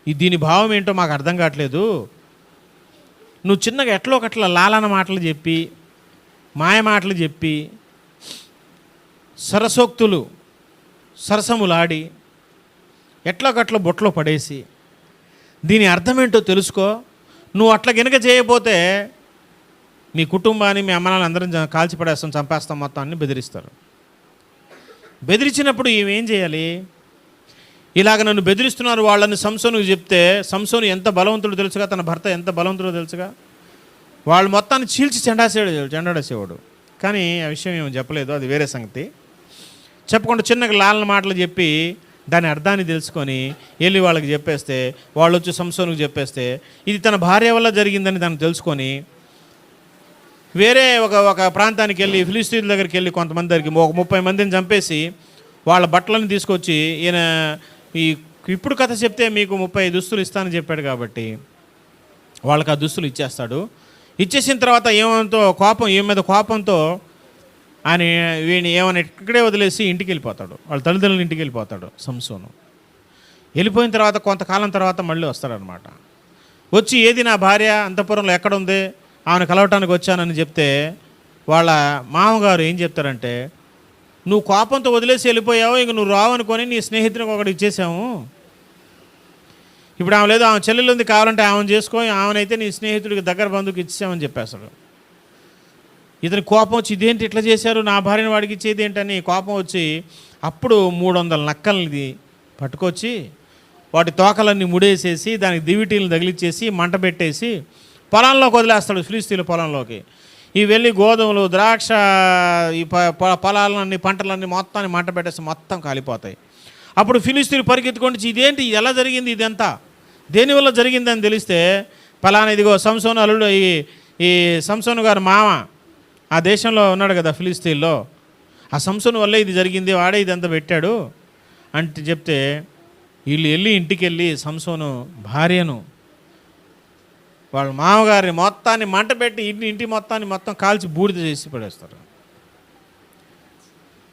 దీని భావం ఏంటో మాకు అర్థం కావట్లేదు, నువ్వు చిన్నగా ఎట్లో ఒకట్లా లాలన మాటలు చెప్పి, మాయ మాటలు చెప్పి, సరసోక్తులు సరసములాడి ఎట్లోకట్లా బొట్లో పడేసి దీని అర్థం ఏంటో తెలుసుకో. నువ్వు అట్లా గనుక చేయకపోతే మీ కుటుంబాన్ని, మీ అమ్మనాన్ని అందరం కాల్చిపడేస్తాం, చంపేస్తాం, మొత్తం అన్ని బెదిరిస్తారు. బెదిరించినప్పుడు ఏం చేయాలి? ఇలాగ నన్ను బెదిరిస్తున్నారు వాళ్ళని సంసోనుకు చెప్తే, సంసోను ఎంత బలవంతుడు తెలుసుగా, తన భర్త ఎంత బలవంతుడో తెలుసుగా, వాళ్ళు మొత్తాన్ని చీల్చి చెండాడేసేవాడు. కానీ ఆ విషయం ఏమో చెప్పలేదు, అది వేరే సంగతి. చెప్పకుండా చిన్నగా లాలన మాటలు చెప్పి దాని అర్థాన్ని తెలుసుకొని వెళ్ళి వాళ్ళకి చెప్పేస్తే, వాళ్ళు వచ్చి సంసోనుకు చెప్పేస్తే ఇది తన భార్య వల్ల జరిగిందని దాన్ని తెలుసుకొని వేరే ఒక ఒక ప్రాంతానికి వెళ్ళి ఫిలిస్తీన్ల దగ్గరికి వెళ్ళి కొంతమంది దగ్గరికి ఒక 30 మందిని చంపేసి వాళ్ళ బట్టలను తీసుకొచ్చి ఈయన ఈ ఇప్పుడు కథ చెప్తే మీకు 30 దుస్తులు ఇస్తానని చెప్పాడు కాబట్టి వాళ్ళకి ఆ దుస్తులు ఇచ్చేస్తాడు. ఇచ్చేసిన తర్వాత ఈమె మీద కోపంతో ఆయన వీడిని ఏమైనా ఇక్కడే వదిలేసి ఇంటికి వెళ్ళిపోతాడు, వాళ్ళ తల్లిదండ్రుల ఇంటికి వెళ్ళిపోతాడు సంసోను. వెళ్ళిపోయిన తర్వాత కొంతకాలం తర్వాత మళ్ళీ వస్తాడనమాట. వచ్చి ఏది నా భార్య అంతఃపురంలో ఎక్కడుంది, ఆమెను కలవటానికి వచ్చానని చెప్తే వాళ్ళ మామగారు ఏం చెప్తారంటే, నువ్వు కోపంతో వదిలేసి వెళ్ళిపోయావు, ఇంక నువ్వు రావనుకొని నీ స్నేహితునికి ఒకటి ఇచ్చేసాము, ఇప్పుడు ఆమె లేదు, ఆమె చెల్లెలు ఉంది, కావాలంటే ఆమెను చేసుకో, ఆమెనైతే నీ స్నేహితుడికి దగ్గర బంధువుకి ఇచ్చేసామని చెప్పేస్తాడు. ఇతని కోపం వచ్చి ఇదేంటి ఇట్లా చేశారు, నా భార్యను వాడికి ఇచ్చేది ఏంటని కోపం వచ్చి అప్పుడు 300 నక్కల్ని పట్టుకొచ్చి వాటి తోకలన్నీ ముడేసేసి దానికి దివిటీలను తగిలిచ్చేసి మంట పెట్టేసి పొలంలోకి వదిలేస్తాడు, ఫిలిస్తీన్ల పొలంలోకి. ఈ వెళ్ళి గోధుమలు, ద్రాక్ష, ఈ పొలాలన్నీ పంటలన్నీ మొత్తాన్ని మంట పెట్టేసి మొత్తం కాలిపోతాయి. అప్పుడు ఫిలిస్తీన్లు పరిగెత్తుకొని ఇదేంటి, ఎలా జరిగింది, ఇదంతా దేనివల్ల జరిగిందని తెలిస్తే పలానా ఇదిగో సంసోను అల్లుడు, ఈ సంసోను గారు మామ ఆ దేశంలో ఉన్నాడు కదా ఫిలిస్తీన్లో, ఆ సంసోను వల్లే ఇది జరిగింది, వాడే ఇదంతా పెట్టాడు అంటే చెప్తే వీళ్ళు వెళ్ళి ఇంటికి వెళ్ళి సంసోను భార్యను వాళ్ళ మామగారిని మొత్తాన్ని మంట పెట్టి ఇంటి మొత్తాన్ని మొత్తం కాల్చి బూడిద చేసి పడేస్తారు.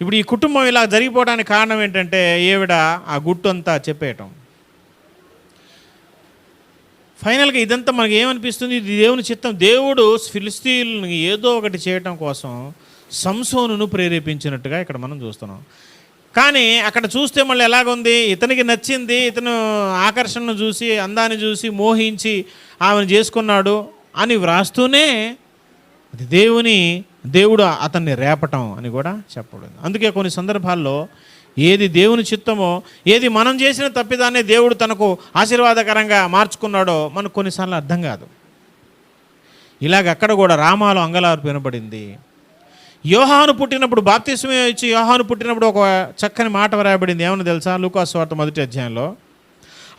ఇప్పుడు ఈ కుటుంబం ఇలా జరిగిపోవడానికి కారణం ఏంటంటే ఈవిడ ఆ గుట్టు అంతా చెప్పేయటం. ఫైనల్గా ఇదంతా మనకి ఏమనిపిస్తుంది, ఇది దేవుని చిత్తం. దేవుడు ఫిలిస్తీన్లను ఏదో ఒకటి చేయటం కోసం సంసోనును ప్రేరేపించినట్టుగా ఇక్కడ మనం చూస్తున్నాం. కానీ అక్కడ చూస్తే మళ్ళీ ఎలాగుంది, ఇతనికి నచ్చింది, ఇతను ఆకర్షణను చూసి అందాన్ని చూసి మోహించి ఆమెను చేసుకున్నాడు అని వ్రాస్తూనే అది దేవుడు అతన్ని రేపటం అని కూడా చెప్పబడింది. అందుకే కొన్ని సందర్భాల్లో ఏది దేవుని చిత్తమో, ఏది మనం చేసిన తప్పిదాన్ని దేవుడు తనకు ఆశీర్వాదకరంగా మార్చుకున్నాడో మనకు కొన్నిసార్లు అర్థం కాదు. ఇలాగ అక్కడ కూడా రామాలో అంగలార్పు వినబడింది. యోహాను పుట్టినప్పుడు, బాప్తిస్మం ఇచ్చి యోహాను పుట్టినప్పుడు ఒక చక్కని మాట వ్రాయబడింది. ఏమన్నా తెలుసా? లూకాసు వార్త 1వ అధ్యాయంలో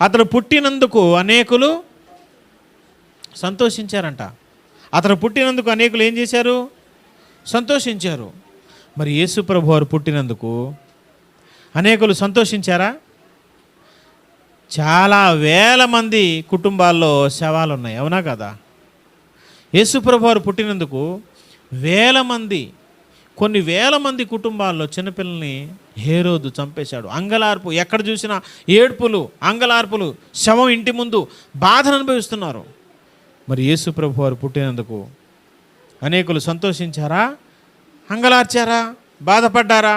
అతను పుట్టినందుకు అనేకులు సంతోషించారంట. అతను పుట్టినందుకు అనేకులు ఏం చేశారు? సంతోషించారు. మరి యేసు ప్రభు వారు పుట్టినందుకు అనేకులు సంతోషించారా? చాలా వేల మంది కుటుంబాల్లో శవాలు ఉన్నాయి, అవునా కదా? యేసు ప్రభు వారు పుట్టినందుకు కొన్ని వేల మంది కుటుంబాల్లో చిన్నపిల్లల్ని హేరోదు చంపేశాడు. అంగలార్పు, ఎక్కడ చూసినా ఏడ్పులు, అంగలార్పులు, శవం ఇంటి ముందు బాధను అనుభవిస్తున్నారు. మరి యేసు ప్రభు వారు పుట్టినందుకు అనేకులు సంతోషించారా? అంగలార్చారా? బాధపడ్డారా?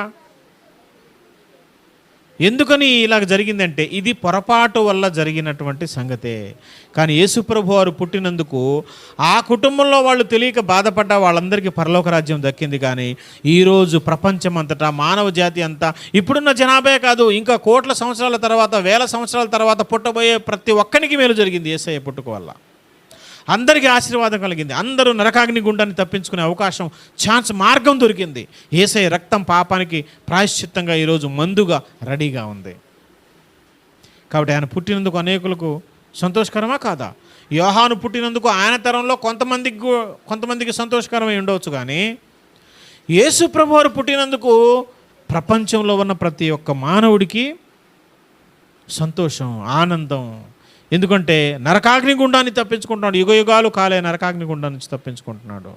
ఎందుకని ఇలాగ జరిగిందంటే ఇది పొరపాటు వల్ల జరిగినటువంటి సంగతే. కానీ యేసుప్రభు వారు పుట్టినందుకు ఆ కుటుంబంలో వాళ్ళు తెలియక బాధపడ్డ వాళ్ళందరికీ పరలోక రాజ్యం దక్కింది. కానీ ఈరోజు ప్రపంచం అంతటా మానవ జాతి అంతా, ఇప్పుడున్న జనాభా కాదు, ఇంకా కోట్ల సంవత్సరాల తర్వాత, వేల సంవత్సరాల తర్వాత పుట్టబోయే ప్రతి ఒక్కరికి మేలు జరిగింది యేసయ్య పుట్టుక వల్ల. అందరికీ ఆశీర్వాదం కలిగింది. అందరూ నరకాగ్ని గుండాన్ని తప్పించుకునే అవకాశం, మార్గం దొరికింది. యేసయ్య రక్తం పాపానికి ప్రాయశ్చిత్తంగా ఈరోజు మందుగా రెడీగా ఉంది. కాబట్టి ఆయన పుట్టినందుకు అనేకులకు సంతోషకరమా కాదా? యోహాను పుట్టినందుకు ఆయన తరంలో కొంతమందికి సంతోషకరమై ఉండవచ్చు. కానీ యేసు ప్రభు వారు పుట్టినందుకు ప్రపంచంలో ఉన్న ప్రతి ఒక్క మానవుడికి సంతోషం, ఆనందం. ఎందుకంటే నరకాగ్ని గుండాన్ని తప్పించుకుంటున్నాడు, యుగాలు కాలే నరకాగ్ని గుండా నుంచి తప్పించుకుంటున్నాడు.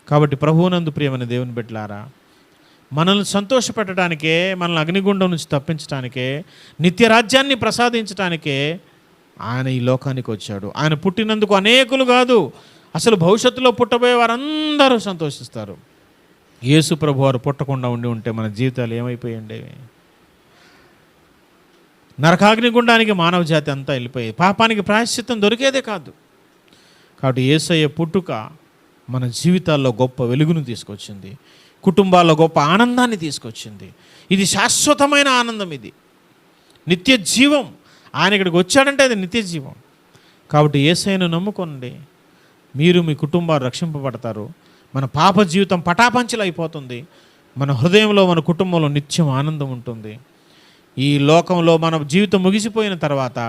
కాబట్టి ప్రభువునందు ప్రియమైన దేవుని బిడ్డలారా, మనల్ని సంతోషపెట్టడానికే, మనల్ని అగ్నిగుండం నుంచి తప్పించడానికే, నిత్యరాజ్యాన్ని ప్రసాదించడానికే ఆయన ఈ లోకానికి వచ్చాడు. ఆయన పుట్టినందుకు అనేకులు కాదు, అసలు భవిష్యత్తులో పుట్టబోయే వారందరూ సంతోషిస్తారు. యేసు ప్రభు వారు పుట్టకుండా ఉంటే మన జీవితాలు ఏమైపోయి ఉండేవి? నరకాగ్నిగుండానికి మానవ జాతి అంతా వెళ్ళిపోయి పాపానికి ప్రాయశ్చిత్తం దొరికేదే కాదు. కాబట్టి యేసయ్య పుట్టుక మన జీవితాల్లో గొప్ప వెలుగును తీసుకొచ్చింది, కుటుంబాల్లో గొప్ప ఆనందాన్ని తీసుకొచ్చింది. ఇది శాశ్వతమైన ఆనందం, ఇది నిత్య జీవం. ఆయన ఇక్కడికి వచ్చాడంటే అది నిత్య జీవం. కాబట్టి యేసయ్యను నమ్ముకోండి, మీరు మీ కుటుంబాలు రక్షింపబడతారు. మన పాప జీవితం పటాపంచలు అయిపోతుంది. మన హృదయంలో, మన కుటుంబంలో నిత్యం ఆనందం ఉంటుంది. ఈ లోకంలో మన జీవితం ముగిసిపోయిన తర్వాత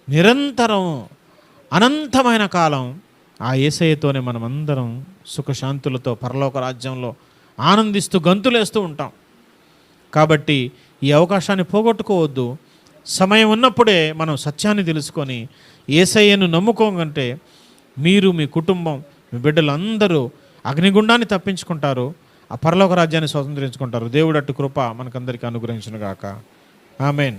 నిరంతరం అనంతమైన కాలం ఆ యేసయ్యతోనే మనం అందరం సుఖశాంతులతో పరలోక రాజ్యంలో ఆనందిస్తూ గంతులేస్తూ ఉంటాం. కాబట్టి ఈ అవకాశాన్ని పోగొట్టుకోవద్దు. సమయం ఉన్నప్పుడే మనం సత్యాన్ని తెలుసుకొని యేసయ్యను నమ్ముకోగంటే మీరు, మీ కుటుంబం, మీ బిడ్డలందరూ అగ్నిగుండాన్ని తప్పించుకుంటారు, ఆ పరలోక రాజ్యాన్ని స్వతంత్రించుకుంటారు. దేవుడు అట్టి కృప మనకందరికీ అనుగ్రహించును గాక. ఆమేన్.